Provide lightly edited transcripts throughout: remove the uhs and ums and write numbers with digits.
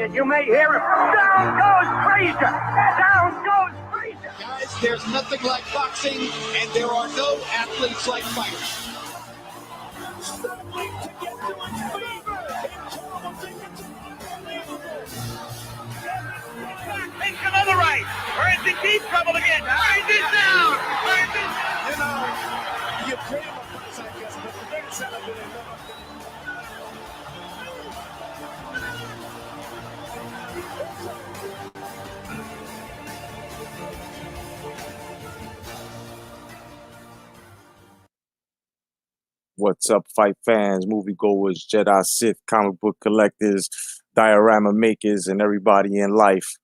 and you may hear him. Down goes Frazier! Down goes Frazier! Guys, there's nothing like boxing, and there are no athletes like fighters. Takes another right. Burns in deep trouble again. Burns it down. Burns it down. You know, you dream of this, I guess, but the big celebrity never. What's up, fight fans, moviegoers, Jedi, Sith, comic book collectors, diorama makers, and everybody in life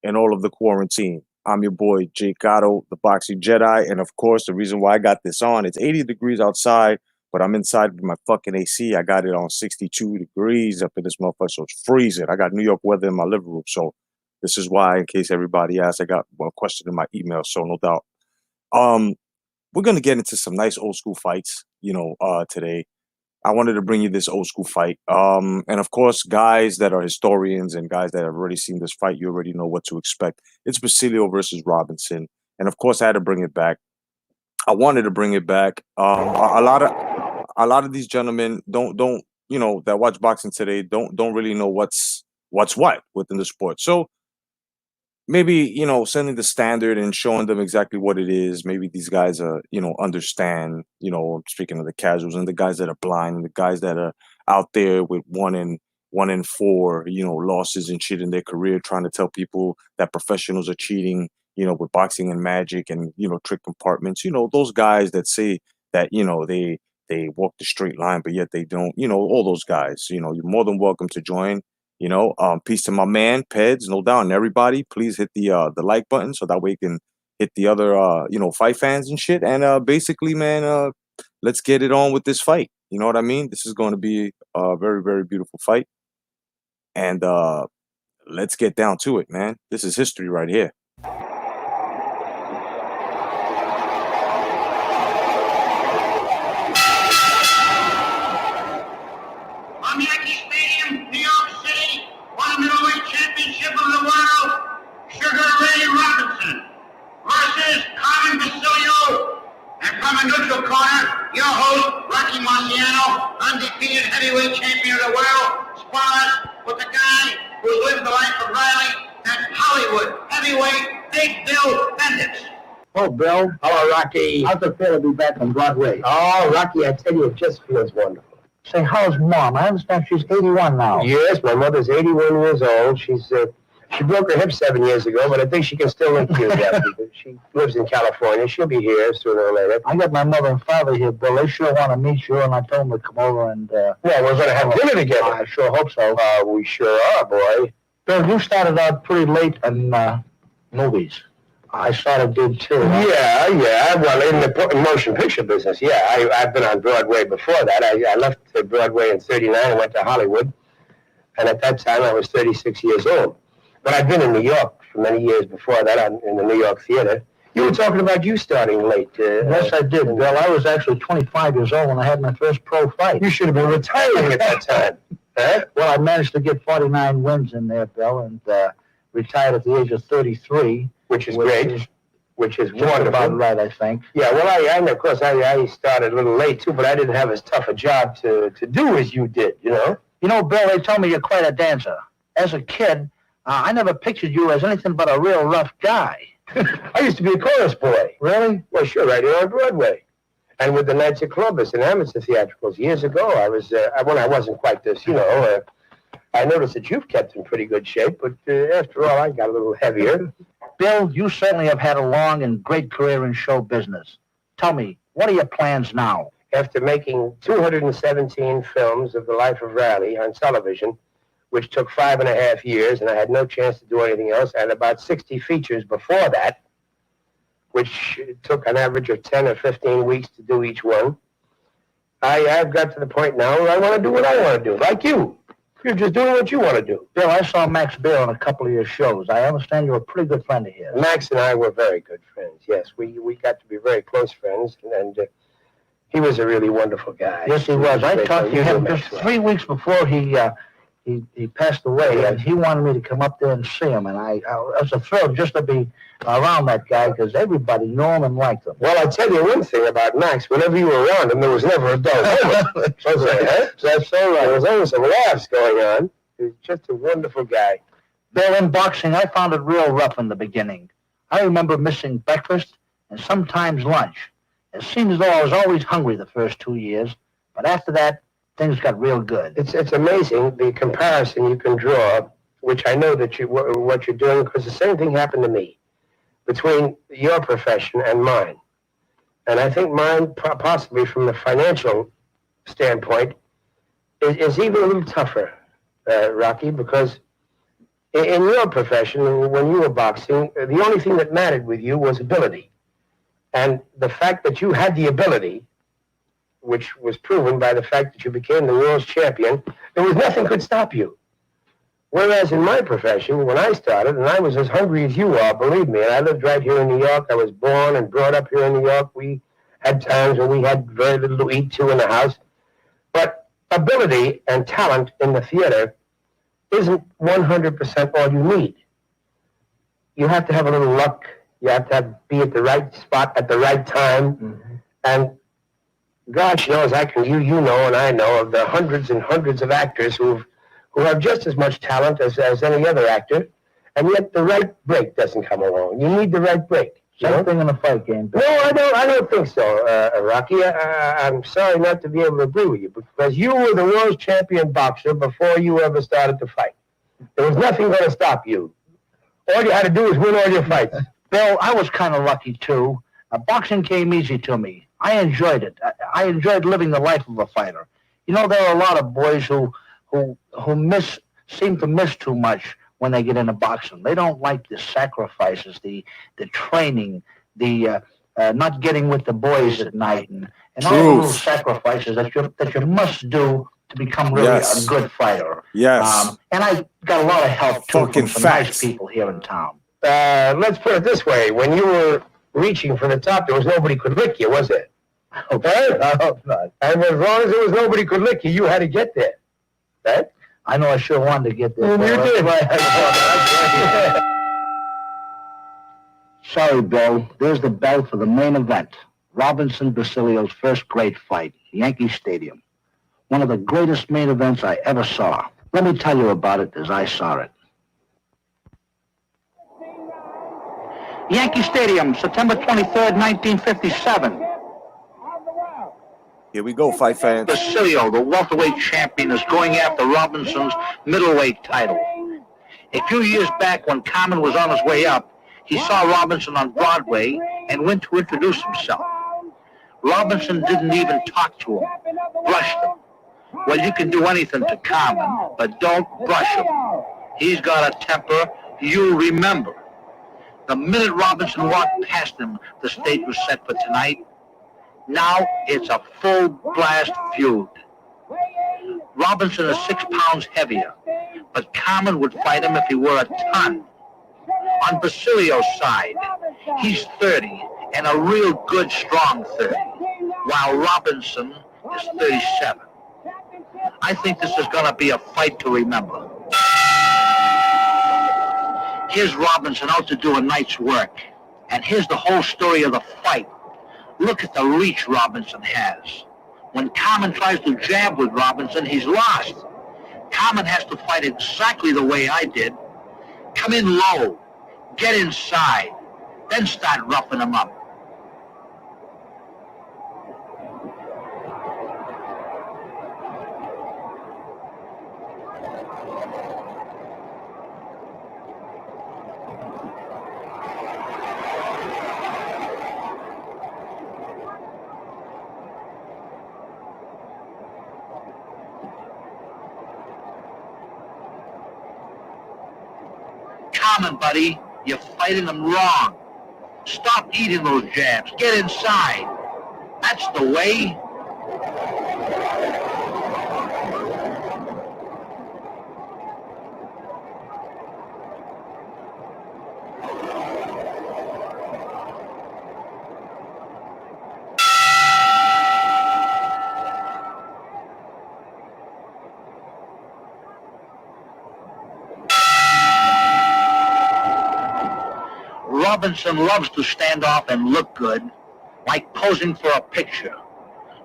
and all of the quarantine. I'm your boy, Jake Gatto, the Boxing Jedi. And of course, the reason why I got this on, it's 80 degrees outside, but I'm inside with my fucking AC. I got it on 62 degrees up in this motherfucker, so it's freezing. I got New York weather in my living room. So this is why, in case everybody asks, I got one question in my email. So no doubt. We're going to get into some nice old school fights, today. I wanted to bring you this old school fight. And of course, guys that are historians and guys that have already seen this fight, you already know what to expect. It's Basilio versus Robinson. And of course, I had to bring it back. I wanted to bring it back. A lot of these gentlemen don't that watch boxing today don't really know what's what within the sport. So maybe, setting the standard and showing them exactly what it is. Maybe these guys understand, speaking of the casuals and the guys that are blind and the guys that are out there with one in 4, losses and shit in their career, trying to tell people that professionals are cheating, with boxing and magic and, trick compartments, those guys that say that, they walk the straight line, but yet they don't, all those guys, you're more than welcome to join. Peace to my man, Peds, no doubt. And everybody, please hit the like button so that way you can hit the other, fight fans and shit. And basically, man, let's get it on with this fight. You know what I mean? This is going to be a very, very beautiful fight. And let's get down to it, man. This is history right here. Championship of the world, Sugar Ray Robinson versus Carmen Basilio. And from a neutral corner, your host, Rocky Marciano, undefeated heavyweight champion of the world, spars with the guy who lived the life of Riley and Hollywood heavyweight Big Bill Bendix. Oh, Bill. Hello, Rocky. How's it feel to be back on Broadway? Oh, Rocky, I tell you, it just feels wonderful. Say, how's Mom? I understand she's 81 now. Yes, my mother's 81 years old. She broke her hip 7 years ago, but I think she can still live here yet. She lives in California. She'll be here sooner or later. I got my mother and father here, Bill. They sure want to meet you, and I told them to come over and... Well, we're going to have dinner together. I sure hope so. We sure are, boy. Bill, you started out pretty late in movies. I sort of did, too. Yeah. Well, in the motion picture business, yeah. I've been on Broadway before that. I left Broadway in 39 and went to Hollywood. And at that time, I was 36 years old. But I've been in New York for many years before that, in the New York theater. You were talking about you starting late. Yes, I did, Bill. I was actually 25 years old when I had my first pro fight. You should have been retiring at that time. Huh? Well, I managed to get 49 wins in there, Bill, and retired at the age of 33. Which is great. Which is wonderful. About right, I think. Yeah, well, I started a little late, too, but I didn't have as tough a job to do as you did, You know, Bill, they told me you're quite a dancer. As a kid, I never pictured you as anything but a real rough guy. I used to be a chorus boy. Really? Well, sure, right here on Broadway. And with the Knights of Columbus and amateur theatricals years ago, I wasn't quite this, I noticed that you've kept in pretty good shape, but after all, I got a little heavier. Bill, you certainly have had a long and great career in show business. Tell me, what are your plans now? After making 217 films of the life of Riley on television, which took 5.5 years, and I had no chance to do anything else, and about 60 features before that, which took an average of 10 or 15 weeks to do each one, I've got to the point now where I want to do what I want to do, like you. You're just doing what you want to do. Bill, I saw Max Baer on a couple of your shows. I understand you're a pretty good friend of his. Max and I were very good friends, yes. We got to be very close friends, and he was a really wonderful guy. Yes, he was. I talked to him just 3 weeks before he he passed away, and he wanted me to come up there and see him, and I it was a thrill just to be around that guy because everybody knew him and liked him. Well, I tell you one thing about Max. Whenever you were around him, there was never a dull moment. That's so right. There was always some laughs going on. He was just a wonderful guy. Bill, in boxing, I found it real rough in the beginning. I remember missing breakfast and sometimes lunch. It seemed as though I was always hungry the first 2 years, but after that, things got real good. It's amazing the comparison you can draw, which I know that what you're doing, because the same thing happened to me, between your profession and mine. And I think mine, possibly from the financial standpoint, is even a little tougher, Rocky, because in your profession, when you were boxing, the only thing that mattered with you was ability. And the fact that you had the ability, which was proven by the fact that you became the world's champion, there was nothing could stop you. Whereas in my profession, when I started, and I was as hungry as you are, believe me, and I lived right here in New York. I was born and brought up here in New York. We had times when we had very little to eat, too, in the house. But ability and talent in the theater isn't 100% all you need. You have to have a little luck. You have to be at the right spot at the right time. Mm-hmm. And gosh knows, you know, and I know of the hundreds and hundreds of actors who have just as much talent as any other actor, and yet the right break doesn't come along. You need the right break. Same thing in the fight game. No, I don't think so, Rocky. I'm sorry not to be able to agree with you, because you were the world's champion boxer before you ever started to fight. There was nothing going to stop you. All you had to do was win all your fights. Bill, I was kind of lucky, too. Boxing came easy to me. I enjoyed it. I enjoyed living the life of a fighter. You know, there are a lot of boys who seem to miss too much when they get into boxing. They don't like the sacrifices, the training, the not getting with the boys at night, and all the little sacrifices that you must do to become really a good fighter. Yes. And I got a lot of help too from some nice people here in town. Let's put it this way: when you were reaching for the top, there was nobody could lick you, was it? Okay? I hope not. And as long as there was nobody could lick you, you had to get there. Right? I know I sure wanted to get there. You did. Sorry, Bill. There's the bell for the main event. Robinson Basilio's first great fight, Yankee Stadium. One of the greatest main events I ever saw. Let me tell you about it as I saw it. Yankee Stadium, September 23rd, 1957. Here we go, fight fans. Basilio, the welterweight champion, is going after Robinson's middleweight title. A few years back, when Carmen was on his way up, he saw Robinson on Broadway and went to introduce himself. Robinson didn't even talk to him, brushed him. Well, you can do anything to Carmen, but don't brush him. He's got a temper you'll remember. The minute Robinson walked past him, the stage was set for tonight. Now it's a full-blast feud. Robinson is 6 pounds heavier, but Carmen would fight him if he were a ton. On Basilio's side, he's 30, and a real good, strong 30, while Robinson is 37. I think this is going to be a fight to remember. Here's Robinson out to do a night's work, and here's the whole story of the fight. Look at the reach Robinson has. When Carmen tries to jab with Robinson, he's lost. Carmen has to fight exactly the way I did. Come in low, get inside, then start roughing him up. Come on, buddy. You're fighting them wrong. Stop eating those jabs. Get inside. That's the way. Robinson loves to stand off and look good, like posing for a picture.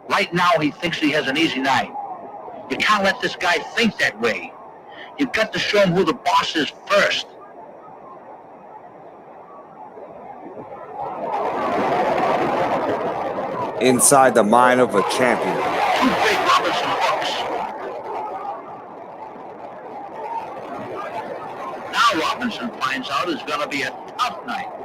Right now, he thinks he has an easy night. You can't let this guy think that way. You've got to show him who the boss is first. Inside the mind of a champion. Two big Robinson hooks. Now Robinson finds out it's going to be a tough night.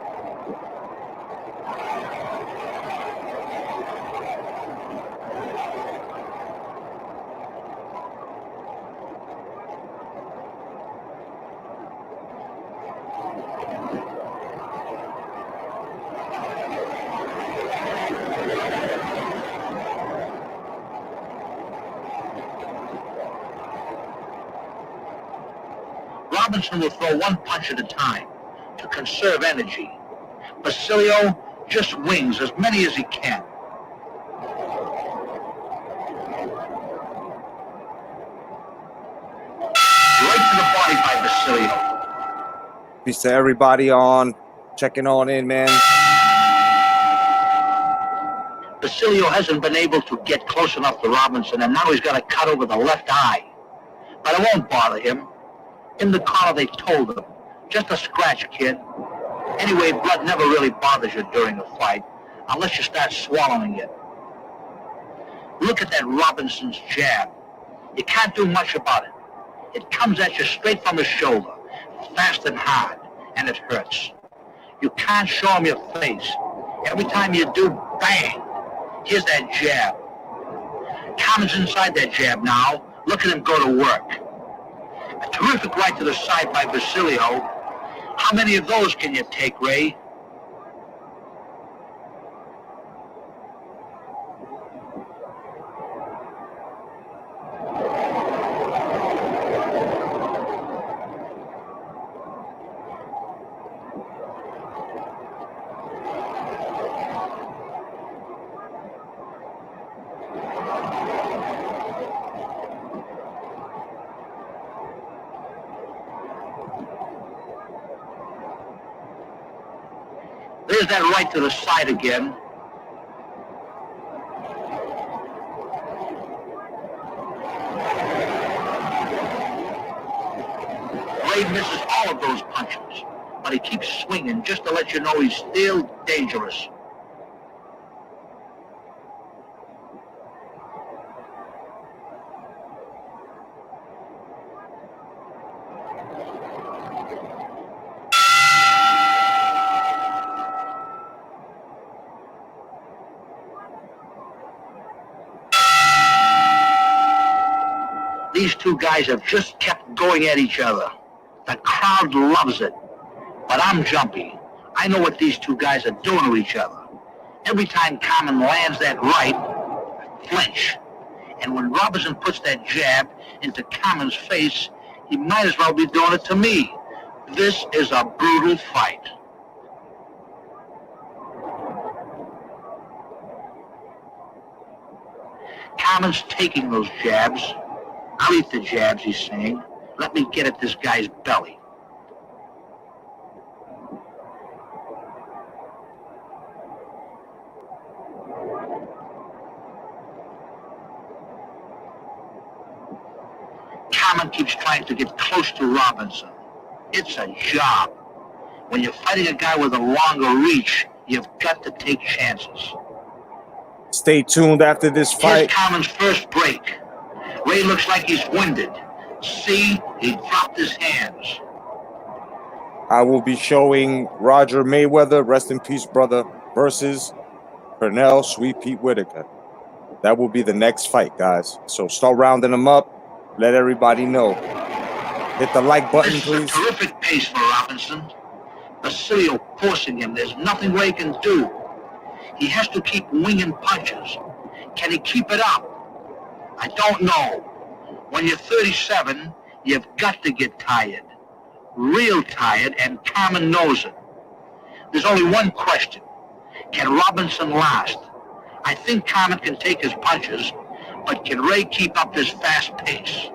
Robinson will throw one punch at a time to conserve energy. Basilio just wings as many as he can. Right to the body by Basilio. Peace to everybody on checking on in, man. Basilio hasn't been able to get close enough to Robinson, and now he's got a cut over the left eye. But it won't bother him. In the corner, they told him, just a scratch, kid. Anyway, blood never really bothers you during a fight, unless you start swallowing it. Look at that Robinson's jab. You can't do much about it. It comes at you straight from the shoulder, fast and hard, and it hurts. You can't show him your face. Every time you do, bang! Here's that jab. Commons inside that jab now. Look at him go to work. A terrific right to the side by Basilio. How many of those can you take, Ray? There's that right to the side again. Ray misses all of those punches, but he keeps swinging just to let you know he's still dangerous. These two guys have just kept going at each other. The crowd loves it. But I'm jumpy. I know what these two guys are doing to each other. Every time Common lands that right, I flinch. And when Robinson puts that jab into Common's face, he might as well be doing it to me. This is a brutal fight. Common's taking those jabs. I'll eat the jabs, he's saying. Let me get at this guy's belly. Common keeps trying to get close to Robinson. It's a job. When you're fighting a guy with a longer reach, you've got to take chances. Stay tuned after this fight. Here's Common's first break. Ray looks like he's winded. See, he dropped his hands. I will be showing Roger Mayweather, rest in peace, brother, versus Pernell Sweet Pete Whitaker. That will be the next fight, guys. So start rounding them up. Let everybody know. Hit the like button, This please. is a terrific pace for Robinson. Basilio forcing him. There's nothing Ray can do. He has to keep winging punches. Can he keep it up? I don't know. When you're 37, you've got to get tired. Real tired, and Common knows it. There's only one question. Can Robinson last? I think Common can take his punches, but can Ray keep up this fast pace?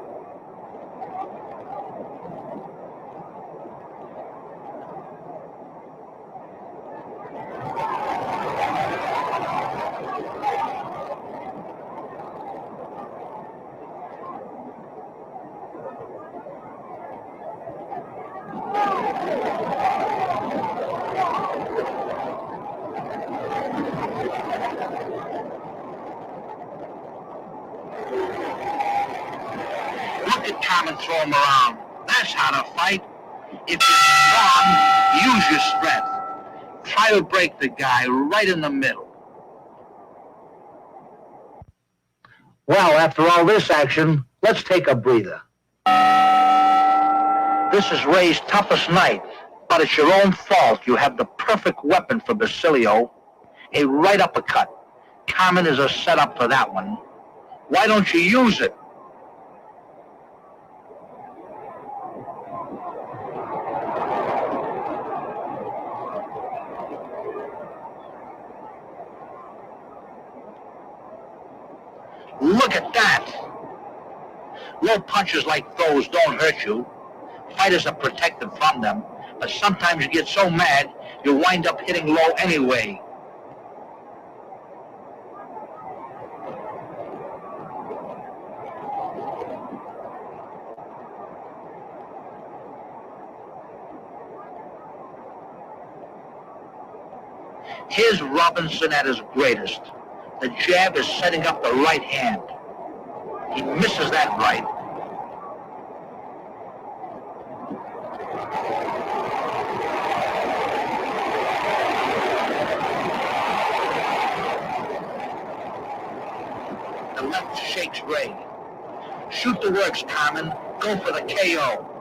Common throw him around. That's how to fight. If you're strong, use your strength. Try to break the guy right in the middle. Well, after all this action, let's take a breather. This is Ray's toughest night, but it's your own fault. You have the perfect weapon for Basilio, a right uppercut. Common is a setup for that one. Why don't you use it? Look at that! Low punches like those don't hurt you. Fighters are protected from them, but sometimes you get so mad, you wind up hitting low anyway. Here's Robinson at his greatest. The jab is setting up the right hand. He misses that right. The left shakes Ray. Shoot the works, Common. Go for the KO.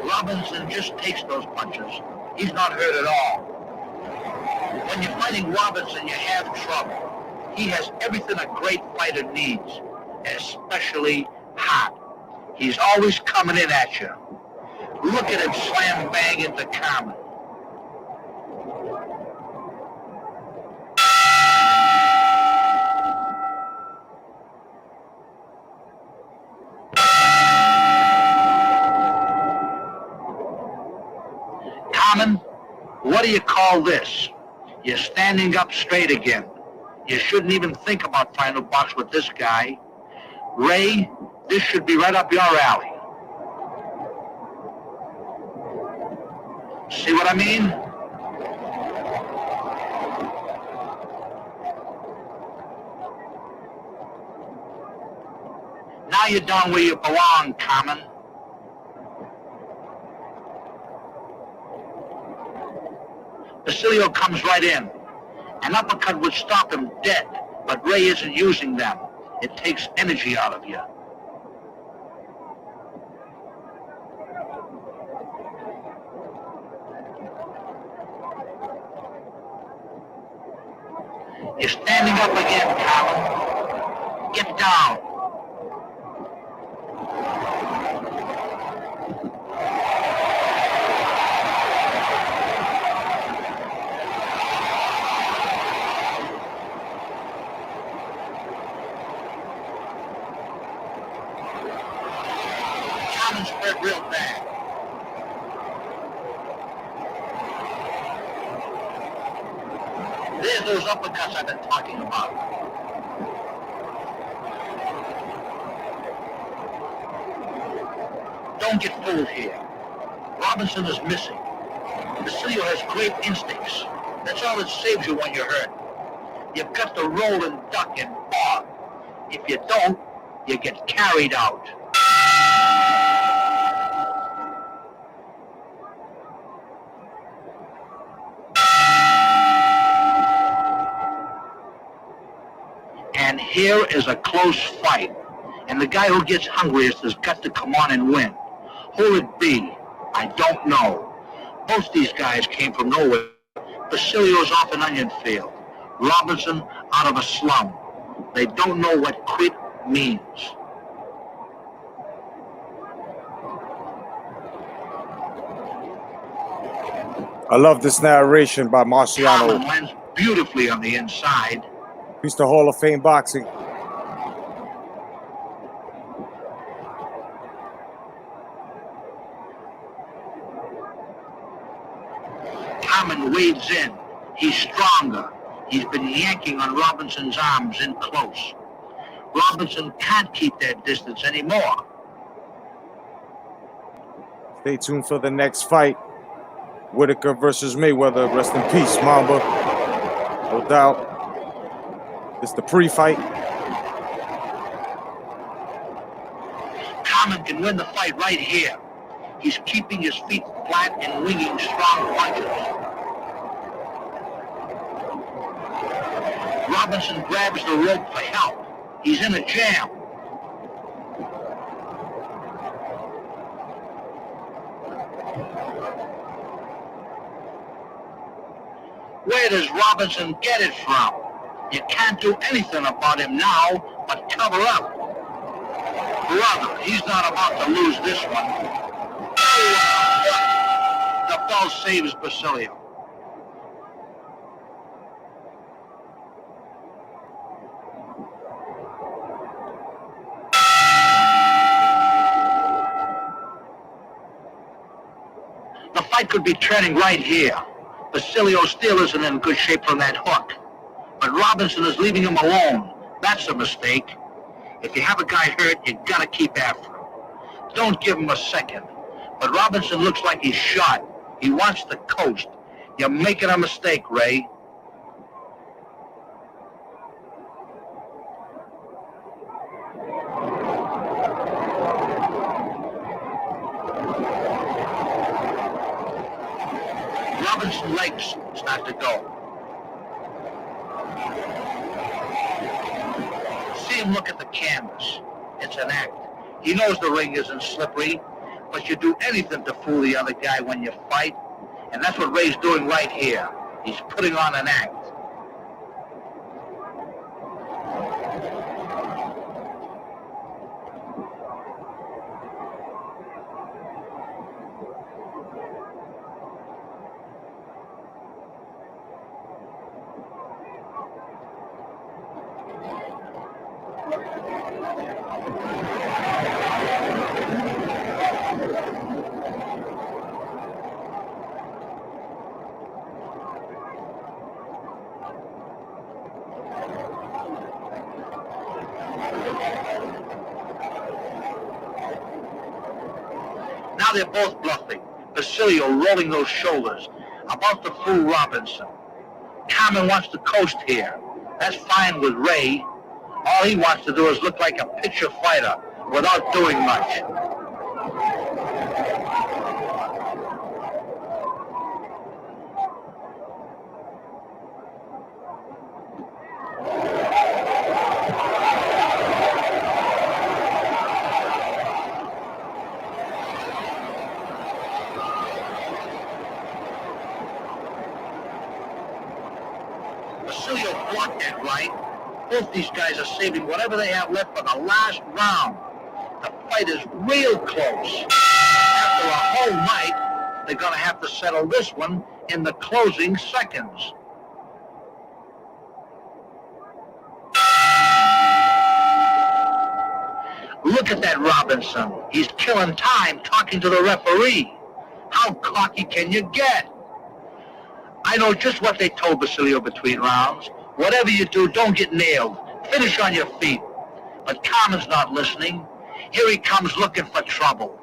Robinson just takes those punches. He's not hurt at all. When you're fighting Robinson, you have trouble. He has everything a great fighter needs, especially heart. He's always coming in at you. Look at him slam bang into Common. Common, what do you call this? You're standing up straight again. You shouldn't even think about trying to box with this guy. Ray, this should be right up your alley. See what I mean? Now you're down where you belong, Common. Basilio comes right in. An uppercut would stop him dead, but Ray isn't using them. It takes energy out of you. You're standing up again, Common. Get down. Common's hurt real bad. There's those uppercuts I've been talking about. Don't get fooled here. Robinson is missing. Basilio has great instincts. That's all that saves you when you're hurt. You've got to roll and duck and bob. If you don't, you get carried out. And here is a close fight. And the guy who gets hungriest has got to come on and win. Who'll it be? I don't know. Both these guys came from nowhere. Basilio's off an onion field. Robinson out of a slum. They don't know what quit means. I love this narration by Common Marciano. lands beautifully on the inside. He's the Hall of Fame boxing. Common wades in. He's stronger. He's been yanking on Robinson's arms in close. Robinson can't keep that distance anymore. Stay tuned for the next fight. Whitaker versus Mayweather. Rest in peace, Mamba. No doubt. It's the pre-fight. Common can win the fight right here. He's keeping his feet flat and winging strong punches. Robinson grabs the rope for help. He's in a jam. Where does Robinson get it from? You can't do anything about him now but cover up. Brother, he's not about to lose this one. Oh, the bell saves Basilio. The fight could be turning right here. Basilio still isn't in good shape from that hook. But Robinson is leaving him alone. That's a mistake. If you have a guy hurt, you gotta keep after him. Don't give him a second. But Robinson looks like he's shot. He wants the coast. You're making a mistake, Ray. Robinson's legs start to go. See him look at the canvas. It's an act. He knows the ring isn't slippery, but you do anything to fool the other guy when you fight, and that's what Ray's doing right here. He's putting on an act. Now they're both bluffing. Basilio rolling those shoulders, about to fool Robinson. Common wants to coast here. That's fine with Ray. All he wants to do is look like a picture fighter without doing much. Basilio blocked that right. Both these guys are saving whatever they have left for the last round. The fight is real close. After a whole night, they're going to have to settle this one in the closing seconds. Look at that Robinson. He's killing time talking to the referee. How cocky can you get? I know just what they told Basilio between rounds. Whatever you do, don't get nailed. Finish on your feet. But Common's not listening. Here he comes looking for trouble.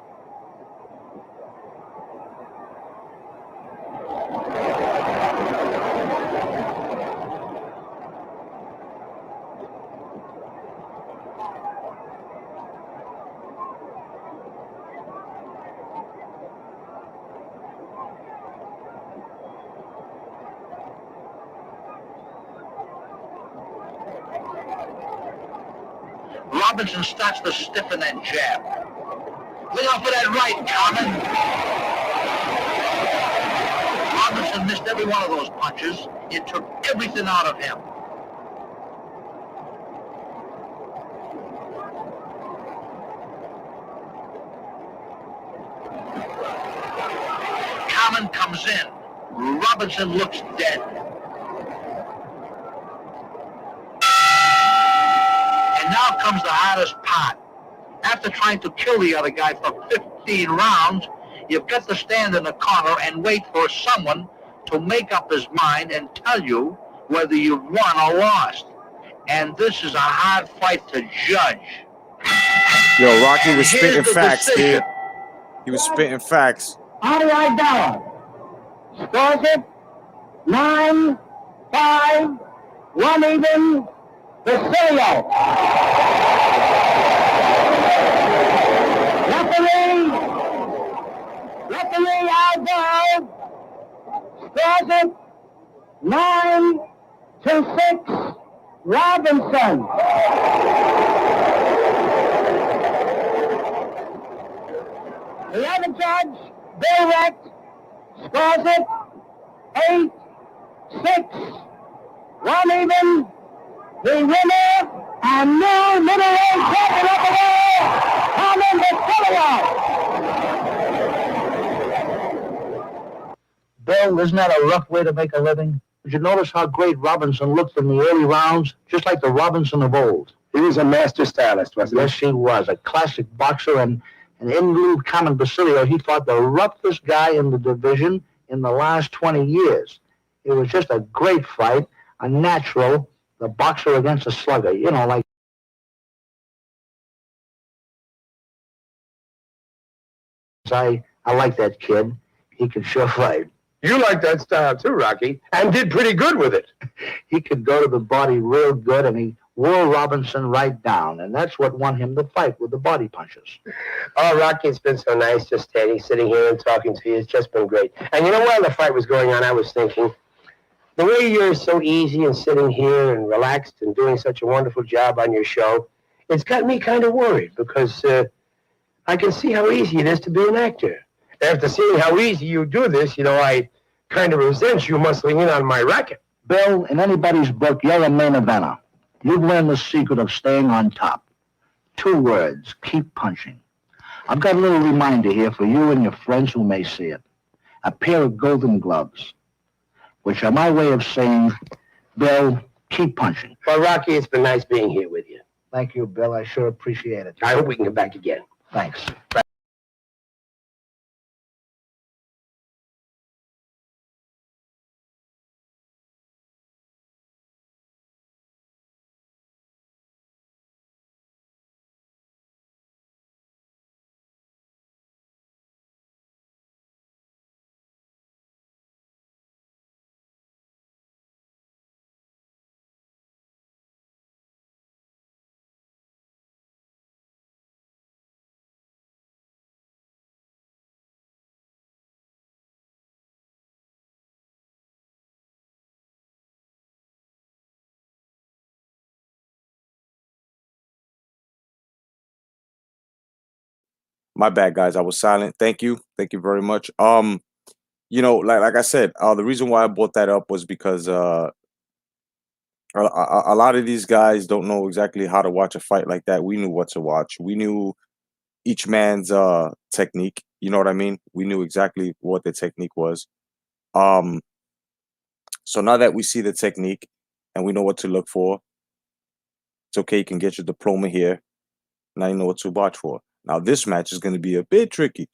Robinson starts to stiffen that jab. Look out for that right, Common. Robinson missed every one of those punches. It took everything out of him. Common comes in. Robinson looks dead. And now comes the hardest part. After trying to kill the other guy for 15 rounds, you've got to stand in the corner and wait for someone to make up his mind and tell you whether you've won or lost. And this is a hard fight to judge. Yo, Rocky was spitting facts, dude. He was spitting facts. All right, down. Scores it 9-5, 1 even. Basilio. Referee out scores it 9-6 Robinson. The other judge, Bill Recht, scores it 8-6. One even. The winner and new middleweight champion of the world, Basilio. Bill, isn't that a rough way to make a living? Did you notice how great Robinson looked in the early rounds? Just like the Robinson of old. He was a master stylist, wasn't he? Yes, he was. A classic boxer, and in lieu of Common Basilio, he fought the roughest guy in the division in the last 20 years. It was just a great fight, a natural, the boxer against a slugger, you know, like I like that kid. He could sure fight. You like that style too, Rocky, and did pretty good with it. He could go to the body real good, and he wore Robinson right down, and that's what won him the fight with the body punches. Oh, Rocky, it's been so nice just sitting here and talking to you. It's just been great. And you know, while the fight was going on, I was thinking, the way you're so easy and sitting here and relaxed and doing such a wonderful job on your show, it's got me kind of worried because I can see how easy it is to be an actor. After seeing how easy you do this, you know, I kind of resent you muscling in on my racket. Bill, in anybody's book, you're a main eventer. You've learned the secret of staying on top. 2 words, keep punching. I've got a little reminder here for you and your friends who may see it. A pair of golden gloves, which are my way of saying, Bill, keep punching. Well, Rocky, it's been nice being here with you. Thank you, Bill. I sure appreciate it. I hope we can get back again. Thanks. My bad, guys. I was silent. Thank you. Thank you very much. You know, like I said, the reason why I brought that up was because a lot of these guys don't know exactly how to watch a fight like that. We knew what to watch. We knew each man's technique. You know what I mean? We knew exactly what the technique was. Um, so now that we see the technique and we know what to look for, it's okay. You can get your diploma here. Now you know what to watch for. Now this match is going to be a bit tricky.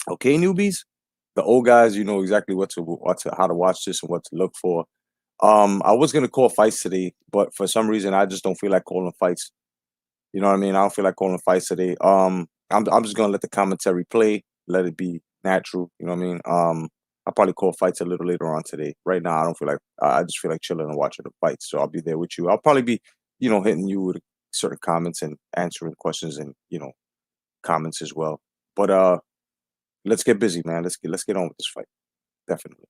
Okay, newbies, the old guys, you know exactly how to watch this and what to look for. I was gonna call fights today, but for some reason I just don't feel like calling fights. You know what I mean? I don't feel like calling fights today. I'm just gonna let the commentary play, let it be natural. You know what I mean? I'll probably call fights a little later on today. Right now, I don't feel like I just feel like chilling and watching the fights. So I'll be there with you. I'll probably be, you know, hitting you with certain comments and answering questions and comments as well. But let's get busy, man. Let's get on with this fight. Definitely.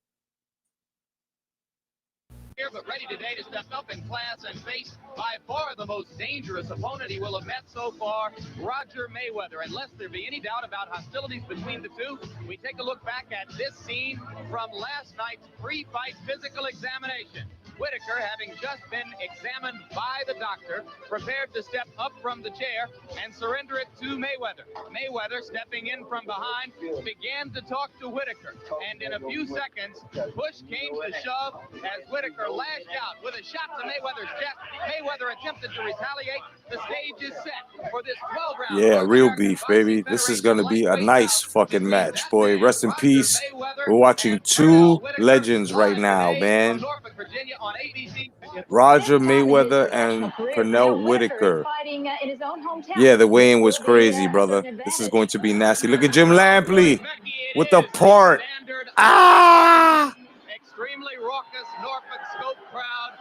Here, but ready today to step up in class and face by far the most dangerous opponent he will have met so far, Roger Mayweather. And lest there be any doubt about hostilities between the two, we take a look back at this scene from last night's pre-fight physical examination. Whitaker, having just been examined by the doctor, prepared to step up from the chair and surrender it to Mayweather. Mayweather, stepping in from behind, began to talk to Whitaker. And in a few seconds, push came to shove as Whitaker lashed out with a shot to Mayweather's chest. Mayweather attempted to retaliate. The stage is set for this 12-round. Yeah, real beef, baby. This is going to be a nice fucking match, boy. Rest in peace. We're watching 2 legends right now, man. Roger Mayweather and Pernell Whitaker. Yeah, the weigh-in was crazy, brother. This is going to be nasty. Look at Jim Lampley with the part. Ah! Extremely raucous Norfolk Scope crowd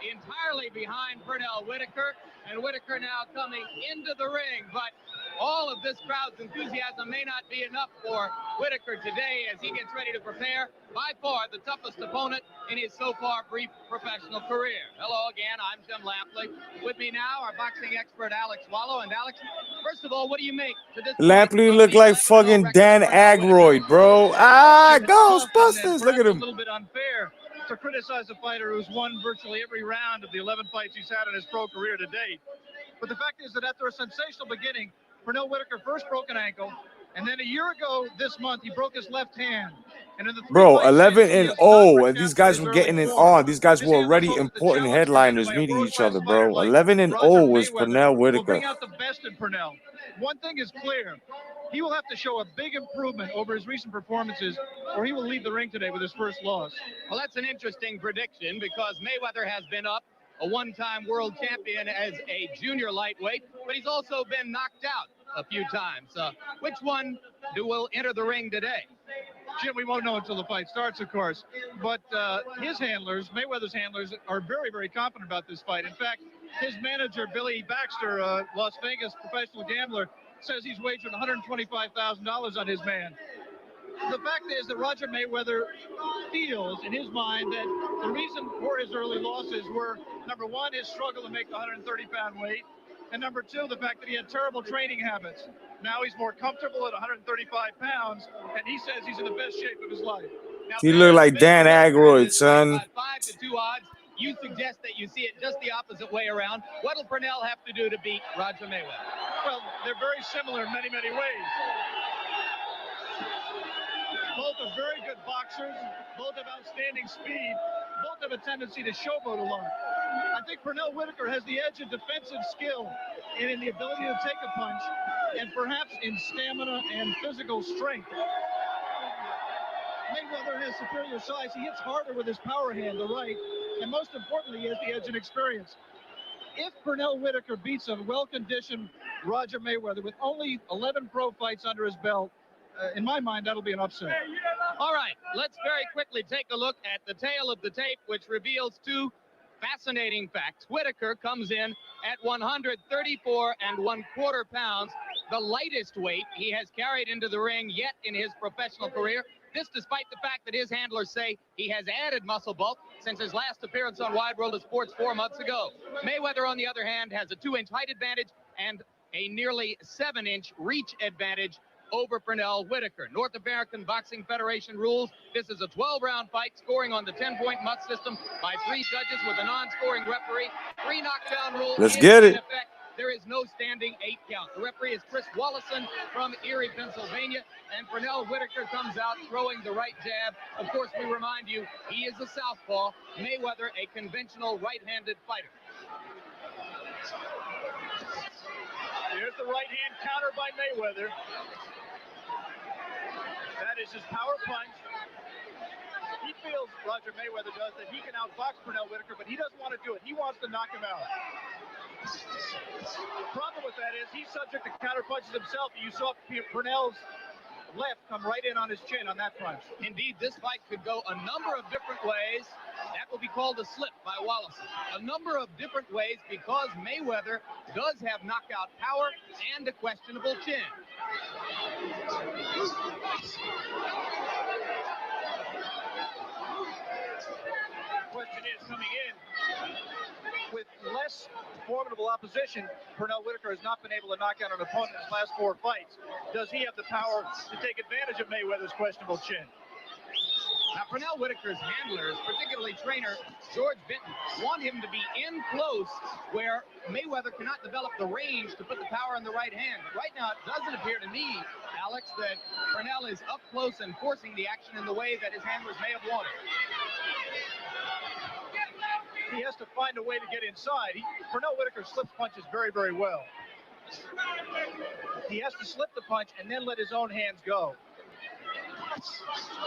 entirely behind Pernell Whitaker, and Whitaker now coming into the ring. But all of this crowd's enthusiasm may not be enough for Whitaker today as he gets ready to prepare by far the toughest opponent in his so far brief professional career. Hello again, I'm Tim Lampley. With me now, our boxing expert Alex Wallow. And Alex, first of all, what do you make to this Lampley look like fucking Dan Aykroyd, bro. Ghostbusters. Look at him. A little bit unfair to criticize a fighter who's won virtually every round of the 11 fights he's had in his pro career to date. But the fact is that after a sensational beginning, Pernell Whitaker first broke an ankle, and then a year ago this month he broke his left hand. And in the Bro, 11-0, and these guys were getting it on. These guys were already important headliners meeting each other, bro. 11-0 was Pernell Whitaker. Bring out the best in Pernell. One thing is clear. He will have to show a big improvement over his recent performances, or he will leave the ring today with his first loss. Well, that's an interesting prediction because Mayweather has been up, a one-time world champion as a junior lightweight, but he's also been knocked out a few times. Which one will enter the ring today? Jim, we won't know until the fight starts, of course. But his handlers, Mayweather's handlers, are very, very confident about this fight. In fact, his manager, Billy Baxter, Las Vegas professional gambler, says he's wagered $125,000 on his man. The fact is that Roger Mayweather feels in his mind that the reason for his early losses were, number one, his struggle to make the 130-pound weight, and number two, the fact that he had terrible training habits. Now he's more comfortable at 135 pounds, and he says he's in the best shape of his life. Now, He looked like Dan Aykroyd, son. 5-2 odds. You suggest that you see it just the opposite way around. What will Pernell have to do to beat Roger Mayweather? Well, they're very similar in many, many ways. Both are very good boxers. Both have outstanding speed. Both have a tendency to showboat a lot. I think Pernell Whitaker has the edge in defensive skill and in the ability to take a punch, and perhaps in stamina and physical strength. Mayweather has superior size. He hits harder with his power hand, the right, and most importantly, he has the edge in experience. If Pernell Whitaker beats a well-conditioned Roger Mayweather with only 11 pro fights under his belt, in my mind, that'll be an upset. All right, let's very quickly take a look at the tail of the tape, which reveals two fascinating facts. Whitaker comes in at 134 1/4 pounds, the lightest weight he has carried into the ring yet in his professional career. This despite the fact that his handlers say he has added muscle bulk since his last appearance on Wide World of Sports 4 months ago. Mayweather, on the other hand, has a 2-inch height advantage and a nearly 7-inch reach advantage over Pernell Whitaker. North American Boxing Federation rules. This is a 12-round fight, scoring on the 10-point MUT system by 3 judges with a non-scoring referee. 3 knockdown rules. Let's get it. Effect. There is no standing 8 count. The referee is Chris Wallison from Erie, Pennsylvania, and Pernell Whitaker comes out throwing the right jab. Of course, we remind you, he is a southpaw. Mayweather, a conventional right-handed fighter. Here's the right hand counter by Mayweather. That is his power punch. He feels, Roger Mayweather does, that he can outbox Pernell Whitaker, but he doesn't want to do it. He wants to knock him out. The problem with that is he's subject to counter punches himself. You saw Pernell's left come right in on his chin on that punch. Indeed, this fight could go a number of different ways. That will be called a slip by Wallison. A number of different ways because Mayweather does have knockout power and a questionable chin. Question is, coming in with less formidable opposition, Pernell Whitaker has not been able to knock out an opponent in his last 4 fights. Does he have the power to take advantage of Mayweather's questionable chin? Now, Pernell Whitaker's handlers, particularly trainer George Benton, want him to be in close where Mayweather cannot develop the range to put the power in the right hand. But right now, it doesn't appear to me, Alex, that Pernell is up close and forcing the action in the way that his handlers may have wanted. He has to find a way to get inside. Pernell Whitaker slips punches very, very well. He has to slip the punch and then let his own hands go.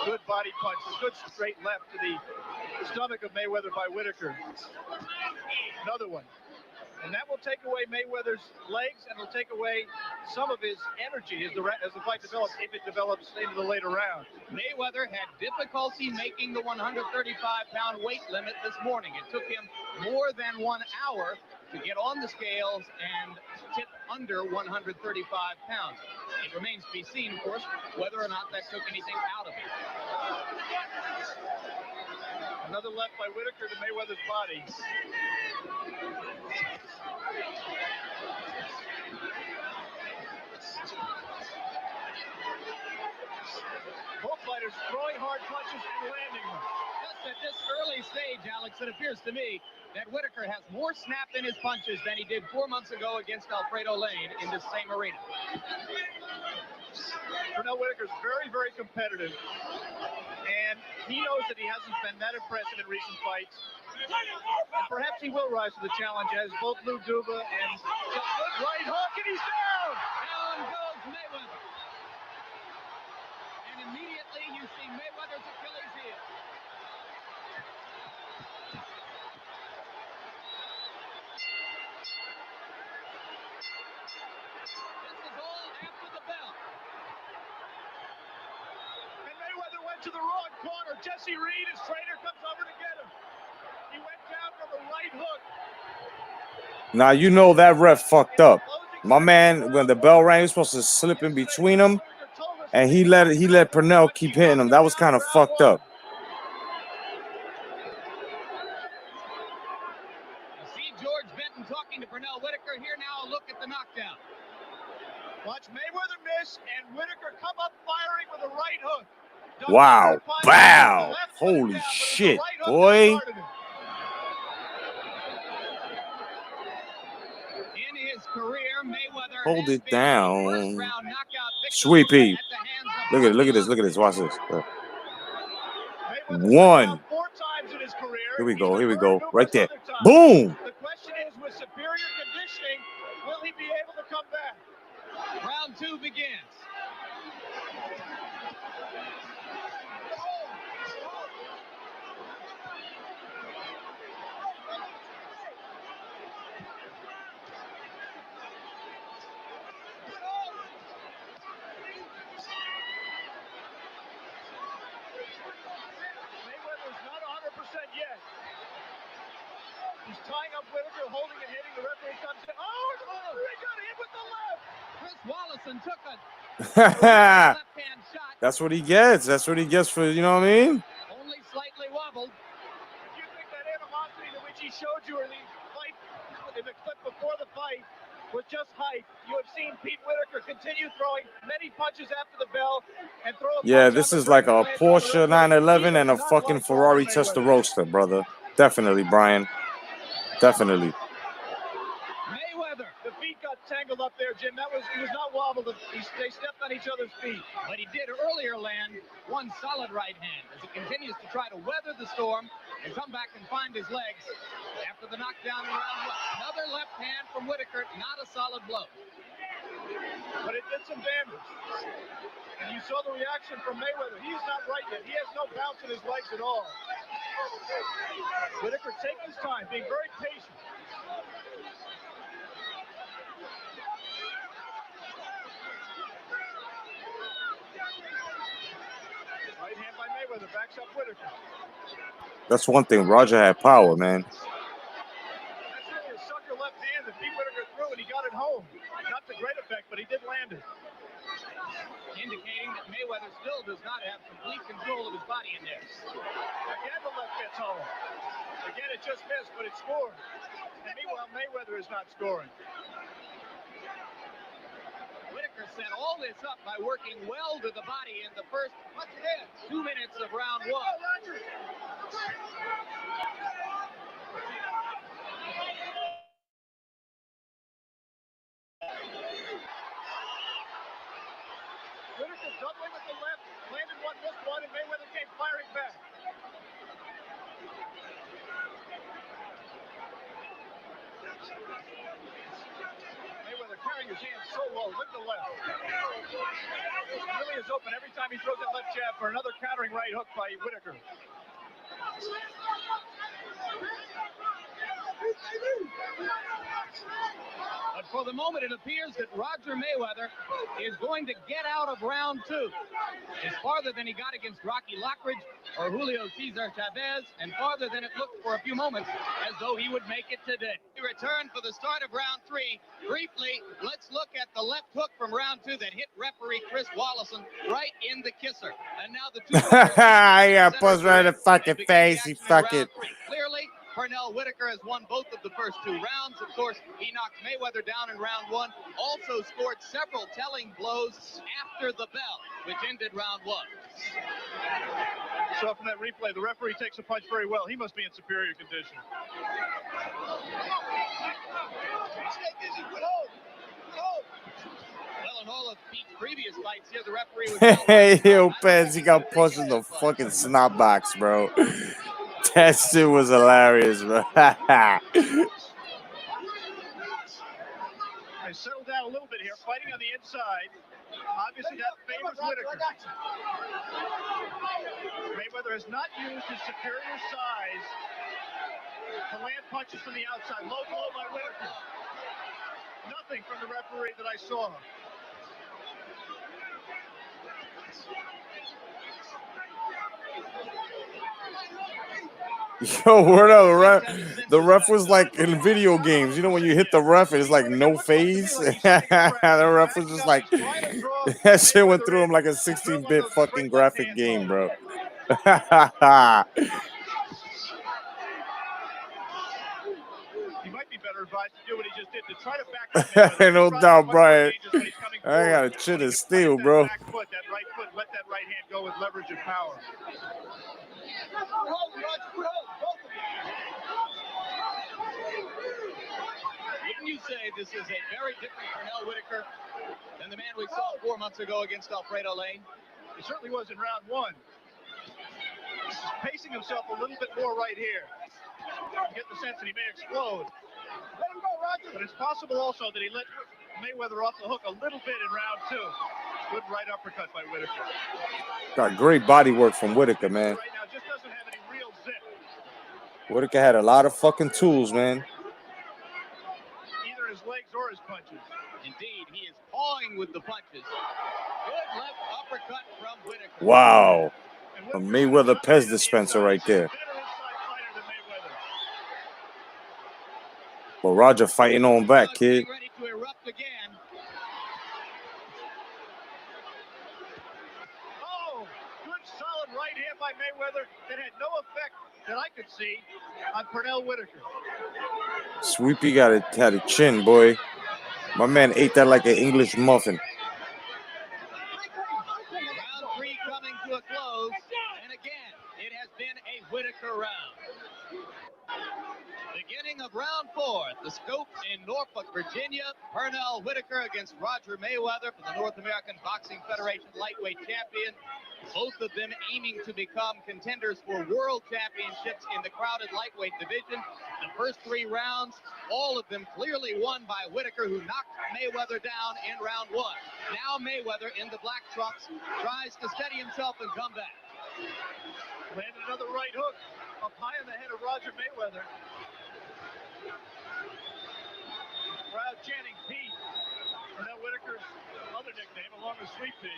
Good body punch, a good straight left to the stomach of Mayweather by Whitaker. Another one. And that will take away Mayweather's legs and will take away some of his energy as the fight develops, if it develops into the later round. Mayweather had difficulty making the 135-pound weight limit this morning. It took him more than 1 hour to get on the scales and tip under 135 pounds. It remains to be seen, of course, whether or not that took anything out of him. Another left by Whitaker to Mayweather's body. Both fighters throwing hard punches and landing them. Just at this early stage, Alex, it appears to me that Whitaker has more snap in his punches than he did 4 months ago against Alfredo Lane in this same arena. Pernell Whitaker's very, very competitive, and he knows that he hasn't been that impressive in recent fights. And perhaps he will rise to the challenge as both Lou Duva and good right hook, and he's down! Down goes Mayweather. And immediately you see Mayweather's Achilles heel. This is all after the bell. And Mayweather went to the wrong corner. Jesse Reed, his trainer, comes over to get him. He went down from a right hook. Now you know that ref fucked up. My man, when the bell rang, he was supposed to slip in between them, and he let Pernell keep hitting him. That was kind of fucked up. You see George Benton talking to Pernell Whitaker. Here now, a look at the knockdown. Watch Mayweather miss and Whitaker come up firing with a right hook. Wow. Bow. Holy shit, boy. In his career, Mayweather Hold has it been down. first round knockout victory Sweepy. at the hands of Look at this. Look at this. Watch this. Mayweather's One. knocked out 4 times in his career. Here we He's go. Here we been go. burned Right there. numerous other times. Boom. The question is, with superior conditioning, will he be able to come back? Round 2 begins. Mayweather's not 100% yet. He's tying up Whitaker, holding and hitting. The referee comes in. Oh, he got hit with the left. Chris Wallison took a left-hand shot. That's what he gets. That's what he gets for, you know what I mean? Only slightly wobbled. If you think that animosity to which he showed you in the fight, in the clip before the fight, was just hype, you have seen Pete Whitaker continue throwing many punches after the bell and throw a Yeah, punch this on is the like a referee. Porsche 911 and a He does not fucking like Ferrari Floyd Mayweather. Testarossa, brother. Definitely, Brian. Definitely. Mayweather. The feet got tangled up there, Jim. He was not wobbled. They stepped on each other's feet. But he did earlier land one solid right hand as he continues to try to weather the storm and come back and find his legs after the knockdown in round 1. Another left hand from Whitaker, not a solid blow. But it did some damage. And you saw the reaction from Mayweather. He is not right yet. He has no bounce in his legs at all. Whitaker taking his time, being very patient. Right hand by Mayweather, backs up Whitaker. That's one thing. Roger had power, man. That's really a sucker left hand that Pete Whitaker threw, and he got it home. Not to great effect, but he did land it. Indicating that Mayweather still does not have complete control of his body in there. Again, the left gets home. Again, it just missed, but it scored. And meanwhile, Mayweather is not scoring. Whitaker set all this up by working well to the body in the first 2 minutes of round 1. Whitaker doubling with the left, landed one, missed one, and Mayweather came firing back. Mayweather carrying his hands so low with the left. Really is open every time he throws that left jab for another countering right hook by Whitaker. But for the moment, it appears that Roger Mayweather is going to get out of round two. It's farther than he got against Rocky Lockridge or Julio Cesar Chavez, and farther than it looked for a few moments as though he would make it today. He returned for the start of round three. Briefly, let's look at the left hook from round two that hit referee Chris Wallison right in the kisser. And now the two I got buzzed right in the fucking face. He fucking. Clearly, Pernell Whitaker has won both of the first two rounds. Of course, he knocked Mayweather down in round one, also scored several telling blows after the bell, which ended round one. So from that replay, the referee takes a punch very well. He must be in superior condition. Well, in all of Pete's previous fights here, the referee was Hey, yo, Pence, he got punched in the fucking snot box, bro. That shit was hilarious, bro. They settled down a little bit here, fighting on the inside. Obviously, that favors Whitaker. Mayweather has not used his superior size to land punches from the outside. Low blow by Whitaker. Nothing from the referee that I saw. Yo, word up, the ref was like in video games. You know when you hit the ref, it's like no phase. The ref was just like that shit went through him like a 16-bit fucking graphic game, bro. He might be better advised to do what he just did, to try to back up Mayweather. No doubt, Brian. I got a chin of steel, bro. That right foot, let that right hand go with leverage and power. Wouldn't you say this is a very different Pernell Whitaker than the man we saw 4 months ago against Alfredo Lane? He certainly was in round one. He's pacing himself a little bit more right here. You get the sense that he may explode. Let him go, Roger. But it's possible also that he let Mayweather off the hook a little bit in round two. Good right uppercut by Whitaker. Got great body work from Whitaker, man. Right now just doesn't have any real zip. Whitaker had a lot of fucking tools, man. Either his legs or his punches. Indeed, he is pawing with the punches. Good left uppercut from Whitaker. Wow. A Mayweather Pez dispenser right there. But Roger fighting on back, kid. Ready to erupt again. Oh, good solid right hand by Mayweather that had no effect that I could see on Pernell Whitaker. Sweepy had a chin, boy. My man ate that like an English muffin. Round three coming to a close, and again, it has been a Whitaker round. Beginning of round four, the scope in Norfolk, Virginia. Pernell Whitaker against Roger Mayweather for the North American Boxing Federation lightweight champion. Both of them aiming to become contenders for world championships in the crowded lightweight division. The first three rounds, all of them clearly won by Whitaker, who knocked Mayweather down in round one. Now Mayweather in the black trunks tries to steady himself and come back. Landed another right hook up high on the head of Roger Mayweather. Crowd chanting Pete. Pernell Whitaker's other nickname, along with Sweet Pea.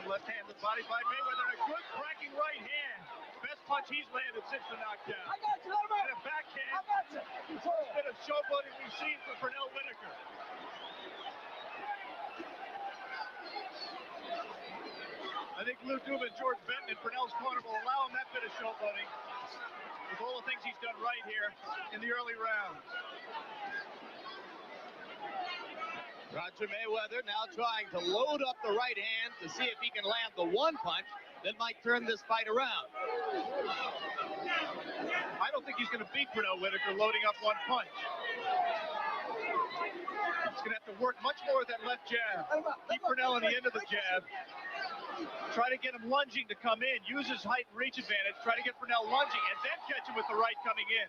Left-handed body by Mayweather, and a good cracking right hand. Best punch he's landed since the knockdown. I got you, and a backhand. I got you. First bit of showboating we've seen from Pernell Whitaker. I think Lou Duva and George Benton in Pernell's corner will allow him that bit of showboating with all the things he's done right here in the early rounds. Roger Mayweather now trying to load up the right hand to see if he can land the one punch that might turn this fight around. I don't think he's going to beat Pernell Whitaker loading up one punch. He's going to have to work much more with that left jab. Keep Pernell on the end of the jab. Try to get him lunging to come in. Use his height and reach advantage. Try to get Pernell lunging and then catch him with the right coming in.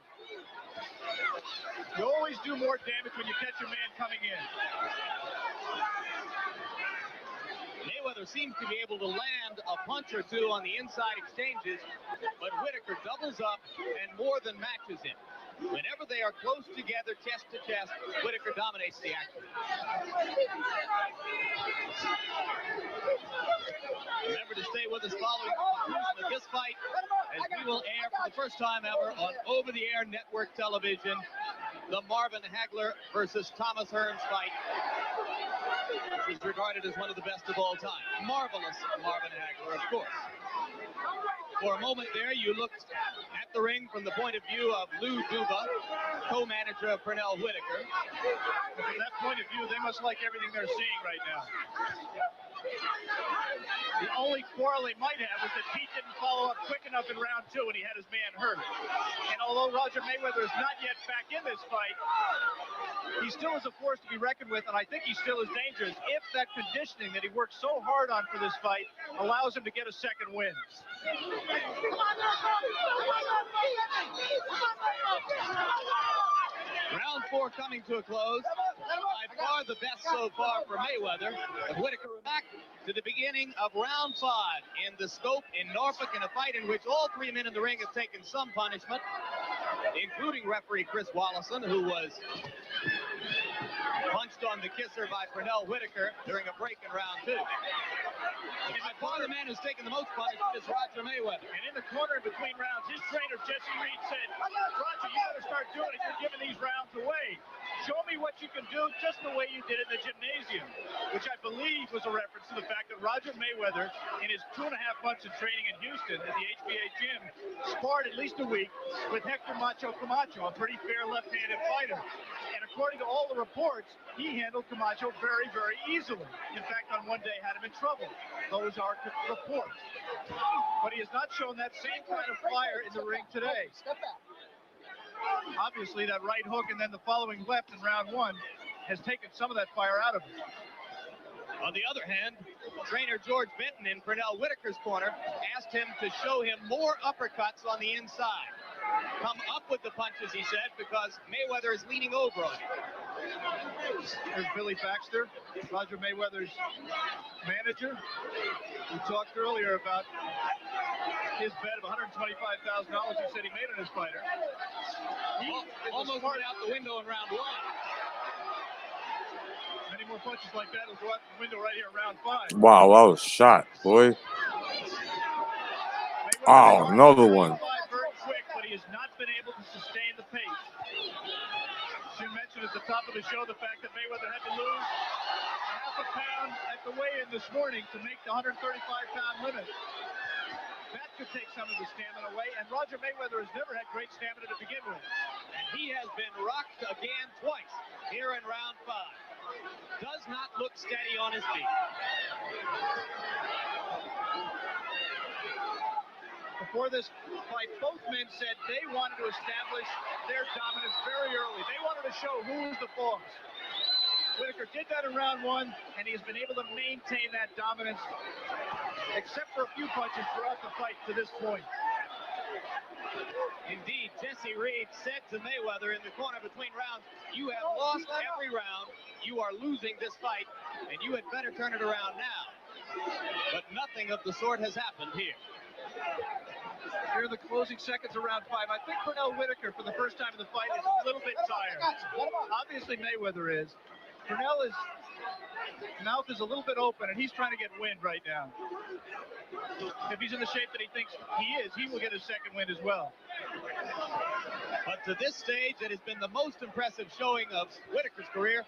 You always do more damage when you catch your man coming in. Mayweather seems to be able to land a punch or two on the inside exchanges, but Whitaker doubles up and more than matches him. Whenever they are close together, chest to chest, Whitaker dominates the action. Remember to stay with us following the conclusion of this fight, as we will air for the first time ever on over-the-air network television the Marvin Hagler versus Thomas Hearns fight, which is regarded as one of the best of all time. Marvelous Marvin Hagler, of course. For a moment there, you looked at the ring from the point of view of Lou Duba, co-manager of Pernell Whitaker. From that point of view, they must like everything they're seeing right now. The only quarrel he might have is that Pete didn't follow up quick enough in round 2 when he had his man hurt. And although Roger Mayweather is not yet back in this fight, he still is a force to be reckoned with, and I think he still is dangerous if that conditioning that he worked so hard on for this fight allows him to get a second win. Round 4 coming to a close. By far the best so far for Mayweather. But Whitaker back to the beginning of round 5 in the Scope in Norfolk, in a fight in which all 3 men in the ring have taken some punishment, including referee Chris Wallison, who was punched on the kisser by Pernell Whitaker during a break in round 2. And by far the man who's taken the most punishment is Roger Mayweather. And in the corner between rounds, his trainer, Jesse Reed, said, Roger, you better start doing it. You're giving these rounds away. Show me what you can do just the way you did in the gymnasium, which I believe was a reference to the fact that Roger Mayweather, in his 2.5 months of training in Houston at the HBA gym, sparred at least a week with Hector Macho Camacho, a pretty fair left-handed fighter. And according to all the reports, he handled Camacho very, very easily. In fact, on one day had him in trouble. Those are reports. But he has not shown that same kind of fire in the ring today. Obviously, that right hook and then the following left in round 1 has taken some of that fire out of him. On the other hand, trainer George Benton in Pernell Whitaker's corner asked him to show him more uppercuts on the inside. Come up with the punches, he said, because Mayweather is leaning over on him. There's Billy Baxter, Roger Mayweather's manager. We talked earlier about his bet of $125,000 he said he made on his fighter. He almost went out the window in round 1. Many more punches like that will go out the window right here in round 5. Wow, I was shot, boy. Oh, another one. Very quick, but he has not been able to sustain the pace. Should mention at the top of the show the fact that Mayweather had to lose half a pound at the weigh-in this morning to make the 135-pound limit. That could take some of the stamina away, and Roger Mayweather has never had great stamina to begin with. And he has been rocked again twice here in round 5. Does not look steady on his feet. Before this fight, both men said they wanted to establish their dominance very early. They wanted to show who was the boss. Whitaker did that in round 1, and he has been able to maintain that dominance, except for a few punches throughout the fight to this point. Indeed, Jesse Reed said to Mayweather in the corner between rounds, you have lost every round, you are losing this fight, and you had better turn it around now. But nothing of the sort has happened here. Here are the closing seconds of round 5. I think Pernell Whitaker, for the first time in the fight, is a little bit tired. Obviously, Mayweather is. Pernell's mouth is a little bit open, and he's trying to get wind right now. If he's in the shape that he thinks he is, he will get his second win as well. But to this stage, it has been the most impressive showing of Whitaker's career.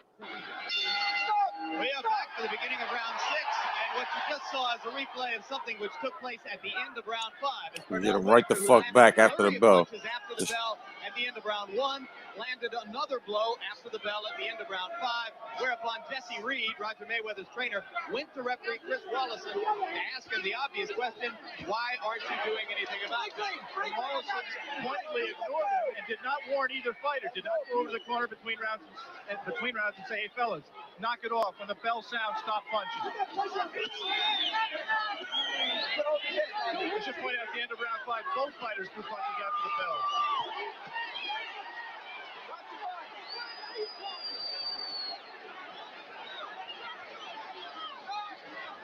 We are back to the beginning of round 6, and what you just saw is a replay of something which took place at the end of round 5. You get him right the fuck back after the bell. After the bell at the end of round 1, landed another blow after the bell at the end of round 5, whereupon Jesse Reed, Roger Mayweather's trainer, went to referee Chris Wallison to ask him the obvious question, why aren't you doing anything about it? Wallison pointedly ignored him and did not warn either fighter, did not go over the corner between rounds and say, hey fellas, knock it off. When the bell sounds, stop punching. I should point out at the end of round 5, both fighters threw punches after the bell.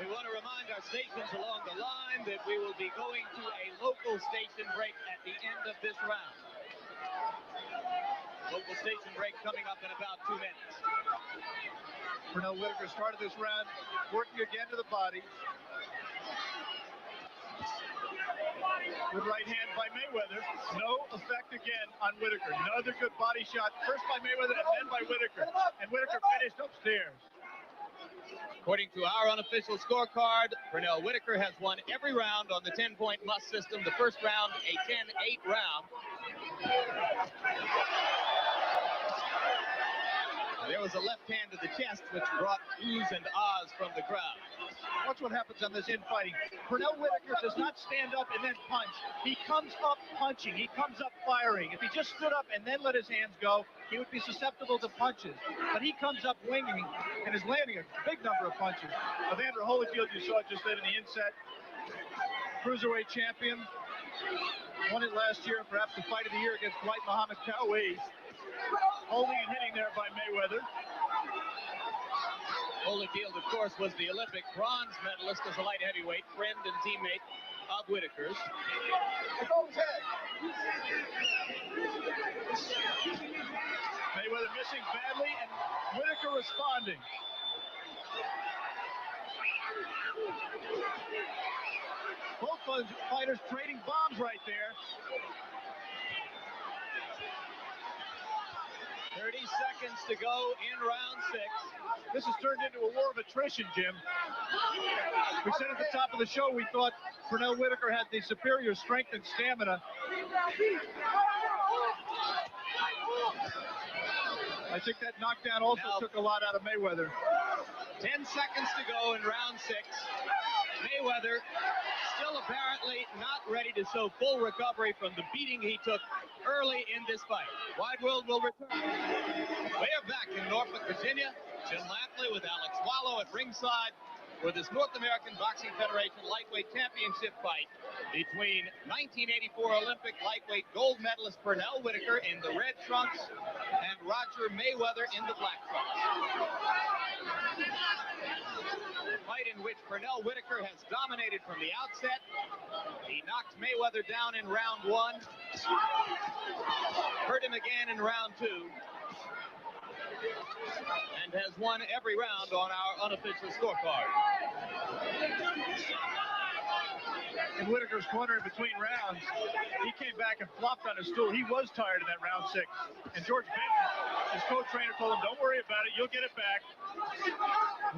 We want to remind our stations along the line that we will be going to a local station break at the end of this round. Local station break coming up in about 2 minutes. Pernell Whitaker started this round working again to the body. Good right hand by Mayweather. No effect again on Whitaker. Another good body shot, first by Mayweather and then by Whitaker. And Whitaker finished upstairs. According to our unofficial scorecard, Pernell Whitaker has won every round on the 10-point must system. The first round, a 10-8 round. There was a left hand to the chest, which brought oohs and ahs from the crowd. Watch what happens on this infighting. Pernell Whitaker does not stand up and then punch. He comes up punching. He comes up firing. If he just stood up and then let his hands go, he would be susceptible to punches. But he comes up winging and is landing a big number of punches. Evander Holyfield, you saw just then in the inset. Cruiserweight champion. Won it last year, perhaps the fight of the year against Dwight Muhammad Cowley. Holding and hitting there by Mayweather. Holyfield, of course, was the Olympic bronze medalist as a light heavyweight, friend and teammate of Whitaker's. Mayweather missing badly and Whitaker responding. Both fighters trading bombs right there. 30 seconds to go in round 6. This has turned into a war of attrition, Jim. We said at the top of the show we thought Pernell Whitaker had the superior strength and stamina. I think that knockdown also took a lot out of Mayweather. 10 seconds to go in round 6. Mayweather still apparently not ready to show full recovery from the beating he took early in this fight. Wide World will return. We are back in Norfolk, Virginia. Jim Lampley with Alex Wallow at ringside for this North American Boxing Federation lightweight championship fight between 1984 Olympic lightweight gold medalist Pernell Whitaker in the red trunks and Roger Mayweather in the black trunks. A fight in which Pernell Whitaker has dominated from the outset. He knocked Mayweather down in round 1, hurt him again in round 2, and has won every round on our unofficial scorecard. In Whitaker's corner in between rounds, he came back and flopped on his stool. He was tired in that round 6. And George Benton, his co-trainer, told him, don't worry about it, you'll get it back.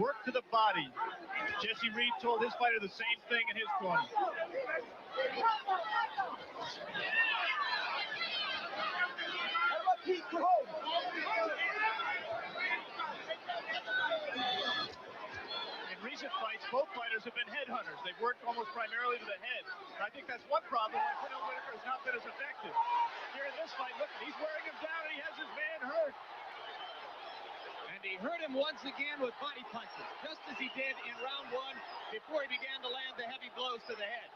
Work to the body. Jesse Reed told his fighter the same thing in his corner. In recent fights, both fighters have been headhunters. They've worked almost primarily to the head. And I think that's one problem why Pernell Whitaker has not been as effective. Here in this fight, look, he's wearing him down and he has his man hurt. And he hurt him once again with body punches, just as he did in round 1 before he began to land the heavy blows to the head.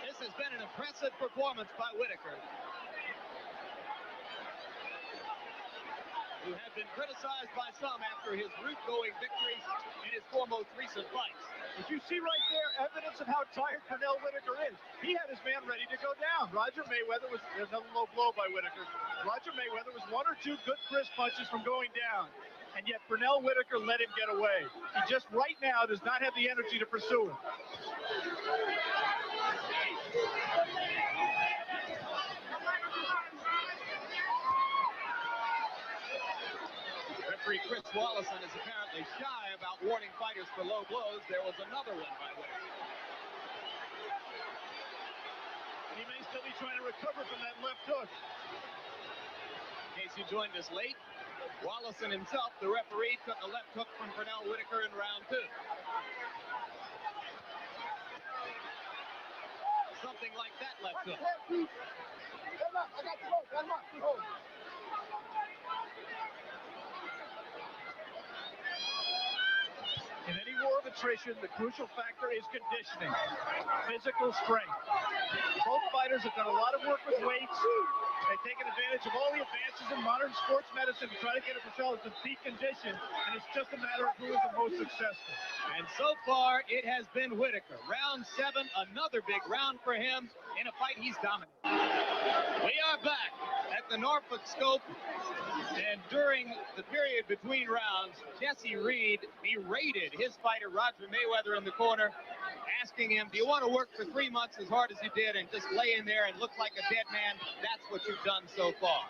This has been an impressive performance by Whitaker, who had been criticized by some after his route-going victories in his 4 most recent fights. But you see right there evidence of how tired Pernell Whitaker is. He had his man ready to go down. Roger Mayweather was another low blow by Whitaker. Roger Mayweather was 1 or 2 good crisp punches from going down. And yet Pernell Whitaker let him get away. He just right now does not have the energy to pursue him. Referee Chris Wallison is apparently shy about warning fighters for low blows. There was another one by Whitaker. He may still be trying to recover from that left hook. In case you joined us late, Wallison himself, the referee, took a left hook from Pernell Whitaker in round 2. Something like that left hook. In any war of attrition, the crucial factor is conditioning, physical strength. Both fighters have done a lot of work with weights, They've taken advantage of all the advances in modern sports medicine to try to get themselves in peak condition, and it's just a matter of who is the most successful. And so far, it has been Whitaker. Round 7, another big round for him in a fight he's dominated. We are back at the Norfolk Scope, and during the period between rounds, Jesse Reed berated his fighter Roger Mayweather in the corner, asking him, do you want to work for 3 months as hard as you did and just lay in there and look like a dead man? That's what you've done so far.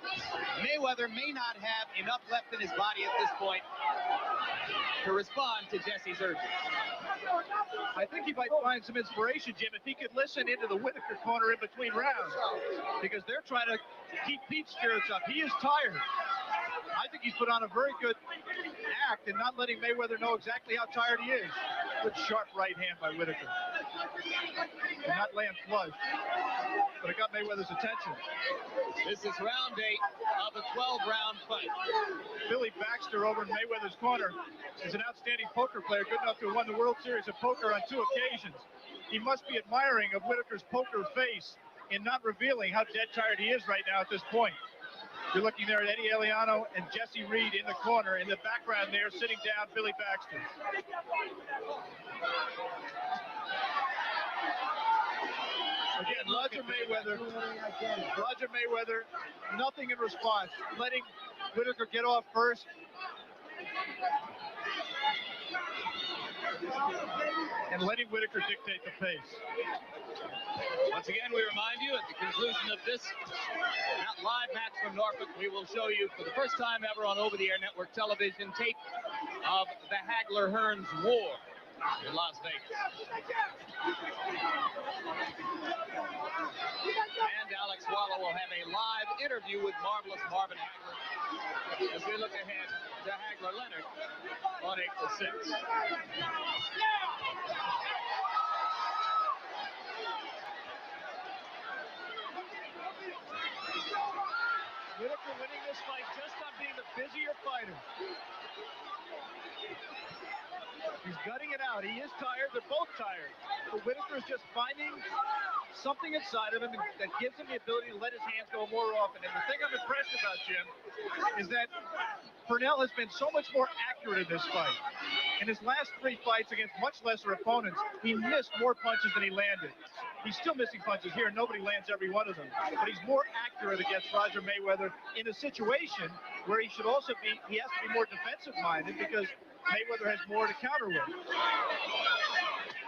Mayweather may not have enough left in his body at this point to respond to Jesse's urges. I think he might find some inspiration, Jim, if he could listen into the Whitaker corner in between rounds, because they're trying to keep Pete's spirits up. He is tired. I think he's put on a very good act in not letting Mayweather know exactly how tired he is. Good sharp right hand by Whitaker. Did not land flush, but it got Mayweather's attention. This is round 8 of a 12-round fight. Billy Baxter over in Mayweather's corner is an outstanding poker player, good enough to have won the World Series of Poker on 2 occasions. He must be admiring of Whitaker's poker face in not revealing how dead tired he is right now at this point. You're looking there at Eddie Eliano and Jesse Reed in the corner. In the background there, sitting down, Billy Baxter. Again, Roger Mayweather, nothing in response, letting Whitaker get off first. And letting Whitaker dictate the pace. Once again, we remind you, at the conclusion of this live match from Norfolk, we will show you for the first time ever on over-the-air network television tape of the Hagler-Hearns War in Las Vegas. And Alex Wallow will have a live interview with marvelous Marvin Hagler as we look ahead to Hagler-Leonard on April 6th. Whitaker winning this fight just on being the busier fighter. He's gutting it out. He is tired. They're both tired. But Whitaker is just finding something inside of him that gives him the ability to let his hands go more often. And the thing I'm impressed about, Jim, is that Purnell has been so much more accurate in this fight. In his last 3 fights against much lesser opponents, he missed more punches than he landed. He's still missing punches here. Nobody lands every one of them. But he's more accurate against Roger Mayweather in a situation where he should also be, he has to be more defensive-minded because Mayweather has more to counter with.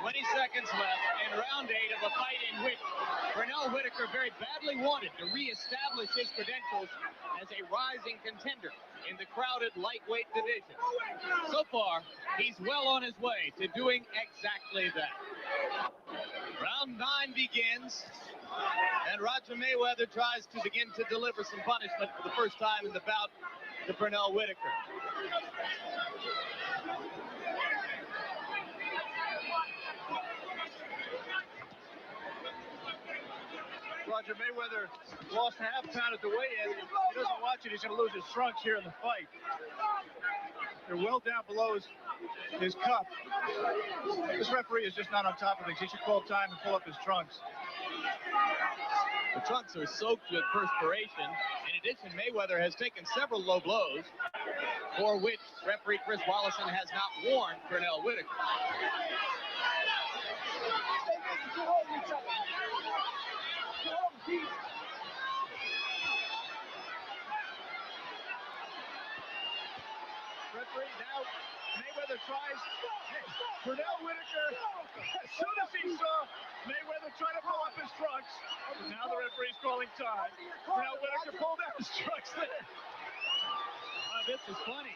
20 seconds left in round 8 of a fight in which Pernell Whitaker very badly wanted to reestablish his credentials as a rising contender in the crowded lightweight division. So far, he's well on his way to doing exactly that. Round 9 begins, and Roger Mayweather tries to begin to deliver some punishment for the first time in the bout to Pernell Whitaker. Roger Mayweather lost a half pound at the weigh-in. If he doesn't watch it, he's going to lose his trunks here in the fight. They're well down below his cup. This referee is just not on top of things. He should call time and pull up his trunks. The trunks are soaked with perspiration. In addition, Mayweather has taken several low blows, for which referee Chris Wallison has not warned Pernell Whitaker. Referee now, Mayweather tries. Pernell Whitaker, as soon as he saw Mayweather trying to pull up his trunks, now the referee's calling time. Pernell Whitaker pulled out his trunks there. This is funny.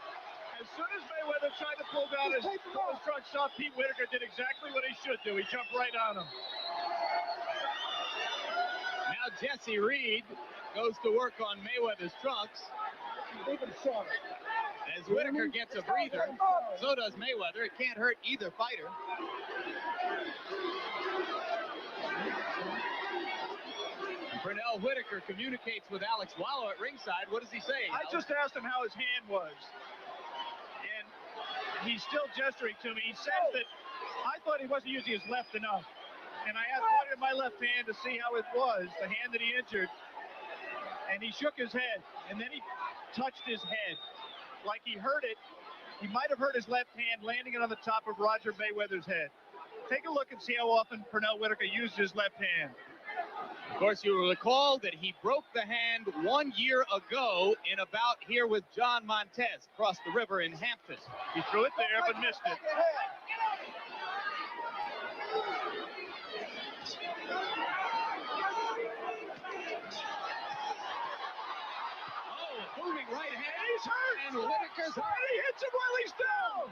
As soon as Mayweather tried to pull down his trunks off, Pete Whitaker did exactly what he should do. He jumped right on him. Now Jesse Reed goes to work on Mayweather's trunks. As Whitaker gets a breather, so does Mayweather. It can't hurt either fighter. Pernell Whitaker communicates with Alex Wallow at ringside. What does he say? I just asked him how his hand was. And he's still gesturing to me. He says that I thought he wasn't using his left enough. And I pointed my left hand to see how it was, the hand that he injured. and he shook his head, and then he touched his head like he heard it. He might have hurt his left hand landing it on the top of Roger Mayweather's head. Take a look and see how often Pernell Whitaker used his left hand. Of course, you will recall that he broke the hand 1 year ago in a bout here with John Montez across the river in Hampton. He threw it there but missed it. Oh, moving right hand. He's hurt. And Whitaker's hurt. And he hits him while he's down.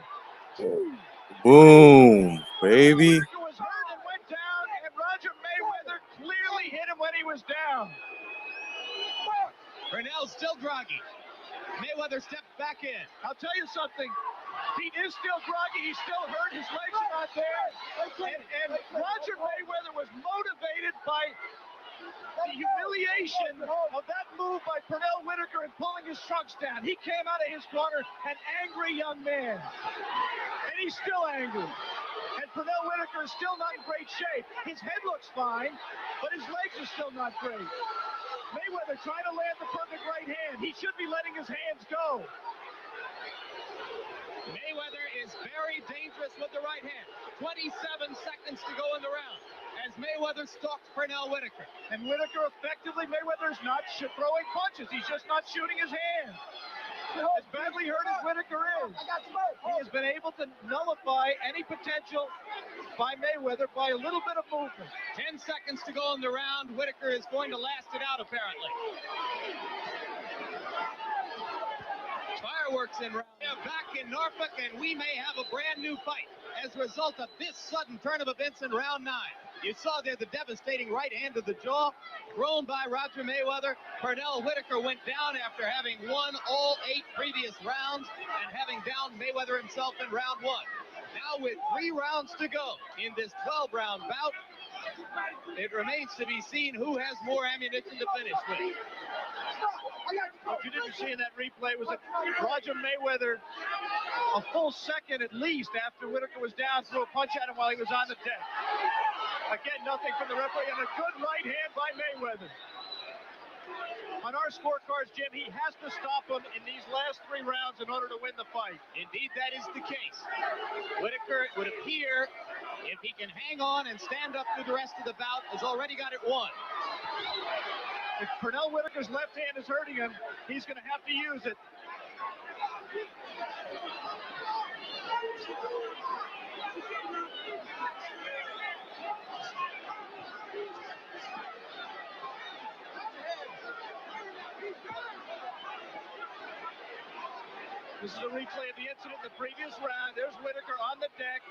Boom, baby. Whitaker was hurt and went down, and Roger Mayweather clearly hit him when he was down. Pernell's still groggy. Mayweather steps back in. I'll tell you something. He is still groggy. He's still hurt. His legs are not there. And Roger Mayweather was motivated by the humiliation of that move by Pernell Whitaker and pulling his trunks down. He came out of his corner an angry young man. And he's still angry. And Pernell Whitaker is still not in great shape. His head looks fine, but his legs are still not great. Mayweather trying to land the perfect right hand. He should be letting his hands go. Mayweather is very dangerous with the right hand. 27 seconds to go in the round as Mayweather stalks Pernell Whitaker. And Whitaker effectively, Mayweather's not throwing punches. He's just not shooting his hand. As badly hurt as Whitaker is, he has been able to nullify any potential by Mayweather by a little bit of movement. 10 seconds to go in the round. Whitaker is going to last it out, apparently. Fireworks in round. Back in Norfolk, and we may have a brand new fight as a result of this sudden turn of events in round 9. You saw there the devastating right hand to the jaw thrown by Roger Mayweather. Pernell Whitaker went down after having won all 8 previous rounds and having downed Mayweather himself in round 1. Now with 3 rounds to go in this 12-round bout, it remains to be seen who has more ammunition to finish with. What you didn't see in that replay was that Roger Mayweather, a full second at least after Whitaker was down, threw a punch at him while he was on the deck. Again, nothing from the referee, and a good right hand by Mayweather. On our scorecards, Jim, he has to stop him in these last 3 rounds in order to win the fight. Indeed, that is the case. Whitaker, it would appear, if he can hang on and stand up through the rest of the bout, has already got it won. If Pernell Whitaker's left hand is hurting him, he's going to have to use it. This is a replay of the incident in the previous round. There's Whitaker on the deck,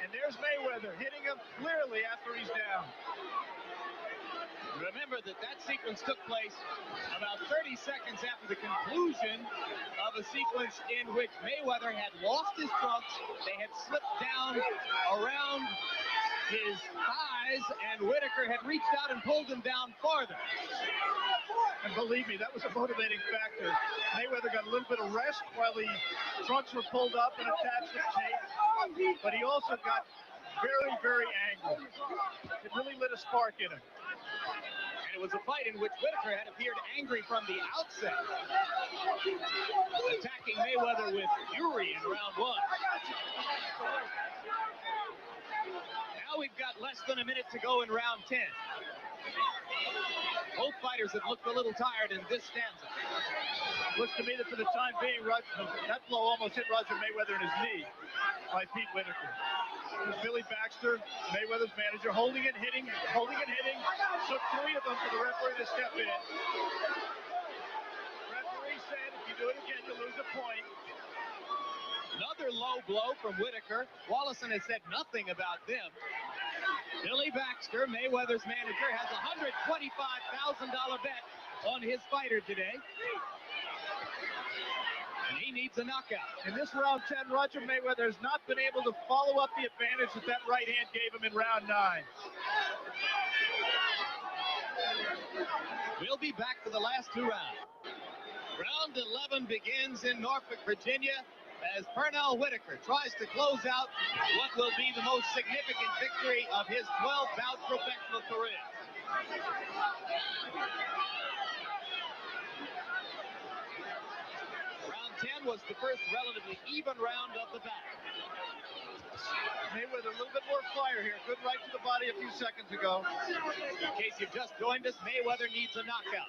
and there's Mayweather hitting him clearly after he's down. Remember that sequence took place about 30 seconds after the conclusion of a sequence in which Mayweather had lost his trunks. They had slipped down around his thighs, and Whitaker had reached out and pulled him down farther. And believe me, that was a motivating factor. Mayweather got a little bit of rest while the trunks were pulled up and attached with tape, but he also got very, very angry. It really lit a spark in him. And it was a fight in which Whitaker had appeared angry from the outset, attacking Mayweather with fury in round 1. Now we've got less than a minute to go in round 10. Both fighters have looked a little tired in this stanza. Looks to me that for the time being, that blow almost hit Roger Mayweather in his knee by Pete Whitaker. There's Billy Baxter, Mayweather's manager, holding and hitting. Took 3 of them for the referee to step in. Referee said, if you do it again, you lose a point. Another low blow from Whitaker. Wallison has said nothing about them. Billy Baxter, Mayweather's manager, has a $125,000 bet on his fighter today. And he needs a knockout. In this round 10, Roger Mayweather has not been able to follow up the advantage that right hand gave him in round 9. We'll be back for the last 2 rounds. Round 11 begins in Norfolk, Virginia, as Pernell Whitaker tries to close out what will be the most significant victory of his 12-bout professional career. 10 was the first relatively even round of the battle. Mayweather a little bit more fire here. Good right to the body a few seconds ago. In case you've just joined us, Mayweather needs a knockout.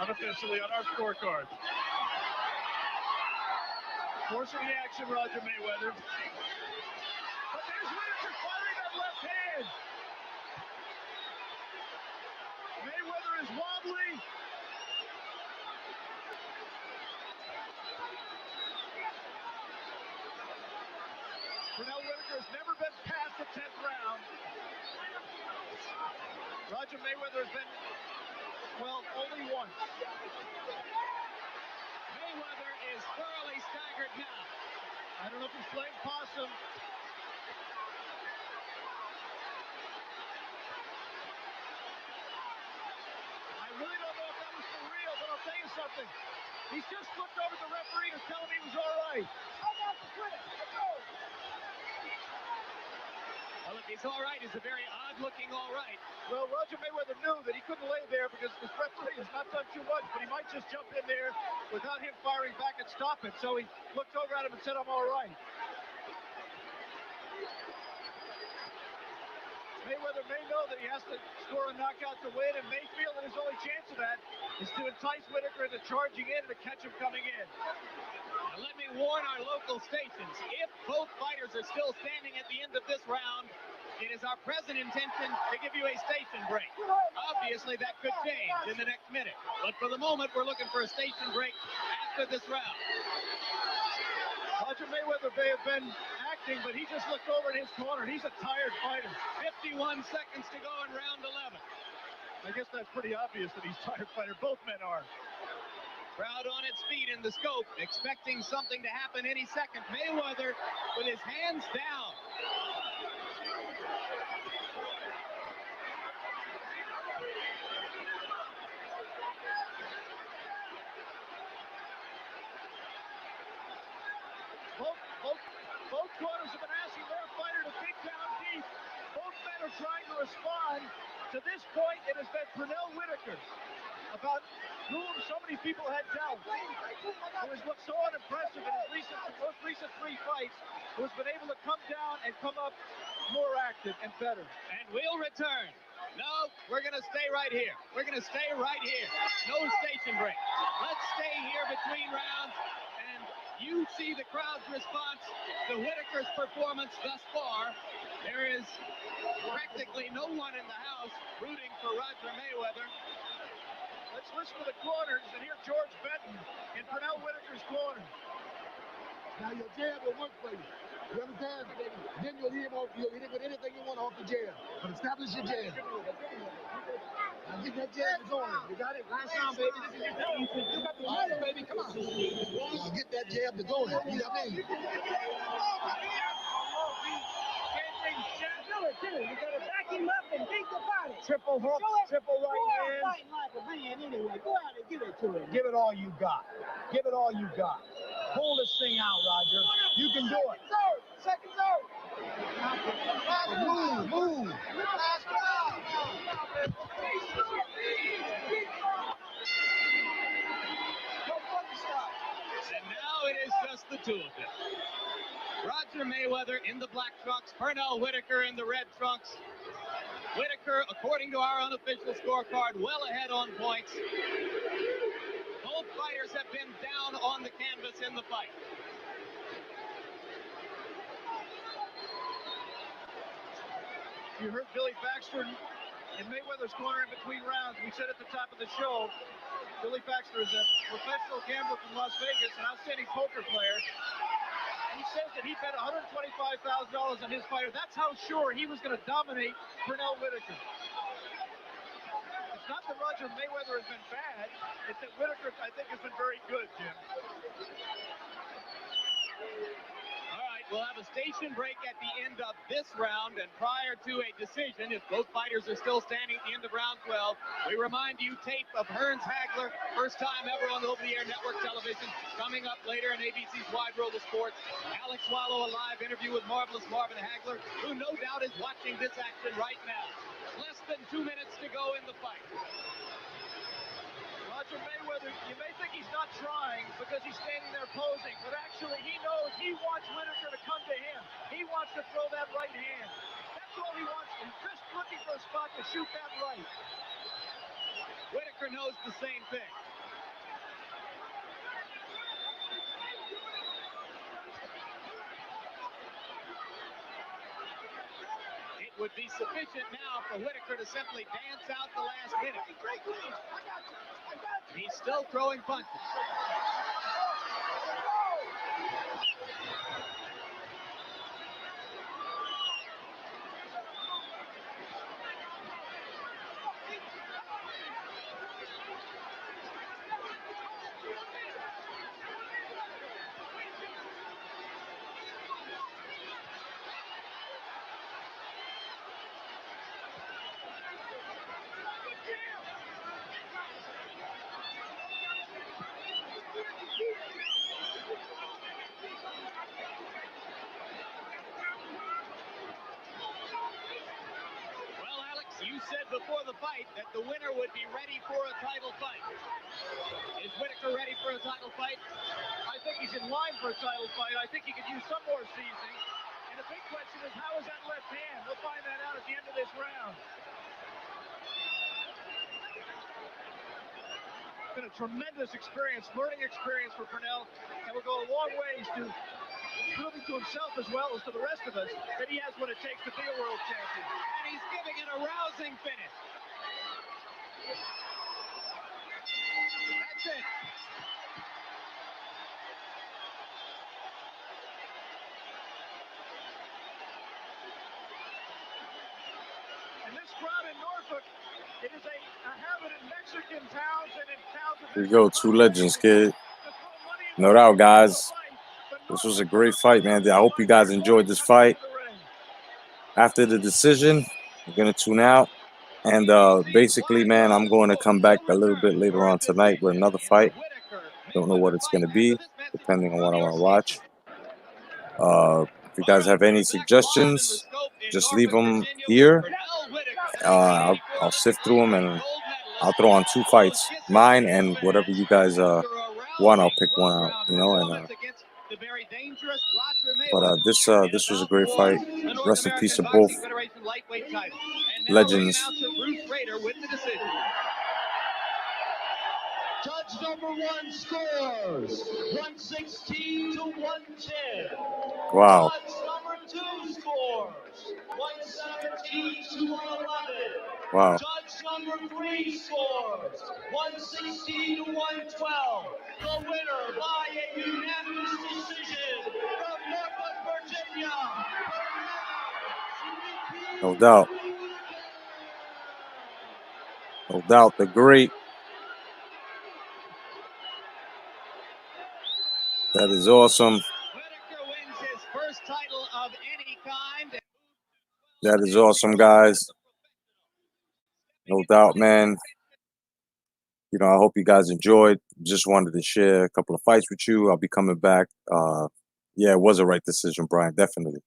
Unofficially on our scorecard. Forcing the action, Roger Mayweather. But there's Whitaker firing that left hand. Mayweather is wobbly. Pernell Whitaker has never been past the 10th round. Roger Mayweather has been, well, only once. Mayweather is thoroughly staggered now. I don't know if he's playing possum. I really don't know if that was for real, but I'll tell you something. He's just looked over the referee to tell him he was all right. Well, if he's all right, it's a very odd-looking all right. Well, Roger Mayweather knew that he couldn't lay there because this referee has not done too much, but he might just jump in there without him firing back and stop it. So he looked over at him and said, I'm all right. Mayweather may know that he has to score a knockout to win and may feel that his only chance of that is to entice Whitaker into charging in and to catch him coming in. Now, let me warn our local stations, if both fighters are still standing at the end of this round, it is our present intention to give you a station break. Obviously, that could change in the next minute, but for the moment, we're looking for a station break after this round. Roger Mayweather may have been acting, but he just looked over at his corner. He's a tired fighter. 51 seconds to go in round 11. I guess that's pretty obvious that he's a tired fighter. Both men are. Crowd on its feet in the scope, expecting something to happen any second. Mayweather with his hands down. Both corners have been asking their fighter to dig down deep. Both men are trying to respond. To this point, it has been Pernell Whitaker, about whom so many people had doubts, who has looked so unimpressive in his most recent 3 fights, who has been able to come down and come up more active and better. And we'll return. No, we're going to stay right here. We're going to stay right here. No station break. Let's stay here between rounds, and you see the crowd's response to Whitaker's performance thus far. There is practically no one in the house rooting for Roger Mayweather. Let's listen to the corners and hear George Benton in Pernell Whitaker's corner. Now your jab will work for you. You understand? Then you'll hit him with anything you want off the jab. But establish your jab. Now get that jab going. You got it? Last time, baby. This is your time. You got the money, baby. Come on. Now get that jab to going. You know what I mean? You gotta back him up and beat the body. Triple hooks, triple right hand. Fighting like a man anyway. Go out and give it to him. Give it all you got. Give it all you got. Pull this thing out, Roger. You can do it. Second third. Move. And now it is just the two of them. Roger Mayweather in the black trunks, Pernell Whitaker in the red trunks. Whitaker, according to our unofficial scorecard, well ahead on points. Both fighters have been down on the canvas in the fight. You heard Billy Baxter in Mayweather's corner in between rounds. We said at the top of the show, Billy Baxter is a professional gambler from Las Vegas, an outstanding poker player. He says that he bet $125,000 on his fighter. That's how sure he was going to dominate Pernell Whitaker. It's not that Roger Mayweather has been bad. It's that Whitaker, I think, has been very good, Jim. All right, we'll have a station break at the end of this round, and prior to a decision, if both fighters are still standing at the end of round 12, we remind you tape of Hearns Hagler, first time ever on over-the-air network television, coming up later in ABC's Wide World of Sports. Alex Wallow, a live interview with Marvelous Marvin Hagler, who no doubt is watching this action right now. Less than 2 minutes to go in the fight. Roger Mayweather, you may think he he's not trying because he's standing there posing, but actually he knows he wants Whitaker to come to him. He wants to throw that right hand. That's all he wants. He's just looking for a spot to shoot that right. Whitaker knows the same thing. It would be sufficient now for Whitaker to simply dance out the last minute. He's still throwing punches. You said before the fight that the winner would be ready for a title fight. Is Whitaker ready for a title fight? I think he's in line for a title fight. I think he could use some more seasoning. And the big question is, how is that left hand? We'll find that out at the end of this round. It's been a tremendous experience, learning experience for Purnell, and will go a long ways to proving to himself as well as to the rest of us that he has what it takes to be a world champion. And he's giving it a rousing finish. That's it. And this crowd in Norfolk, it is a habit in Mexican towns and in towns of Here you go, two legends, kid. No doubt, guys. This was a great fight, man. I hope you guys enjoyed this fight. After the decision, we're going to tune out. And basically, man, I'm going to come back a little bit later on tonight with another fight. Don't know what it's going to be, depending on what I want to watch. If you guys have any suggestions, just leave them here. I'll sift through them and I'll throw on two fights, mine and whatever you guys want. I'll pick one out, you know. And but this was a great fight. Rest in peace to both legends. Judge number one scores 116 to 110. Wow. Judge number two scores 117 to 111. Wow. Judge number three scores 116 to 112. The winner by a unanimous decision from Norfolk, Virginia. No doubt. No doubt. The great. That is awesome. That is awesome, guys. No doubt, man. You know, I hope you guys enjoyed. Just wanted to share a couple of fights with you. I'll be coming back. Yeah, it was a right decision, Brian, definitely.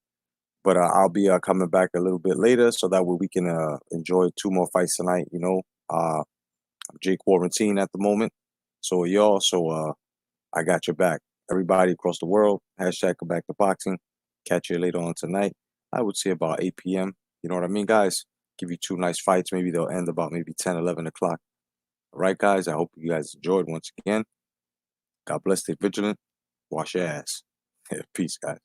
But I'll be coming back a little bit later so that way we can enjoy two more fights tonight. You know, I'm Jay Quarantine at the moment. So y'all, so I got your back. Everybody across the world, hashtag come back to boxing. Catch you later on tonight. I would say about 8 p.m. You know what I mean, guys? Give you two nice fights. Maybe they'll end about maybe 10, 11 o'clock. All right, guys? I hope you guys enjoyed once again. God bless. Stay vigilant. Wash your ass. Peace, guys.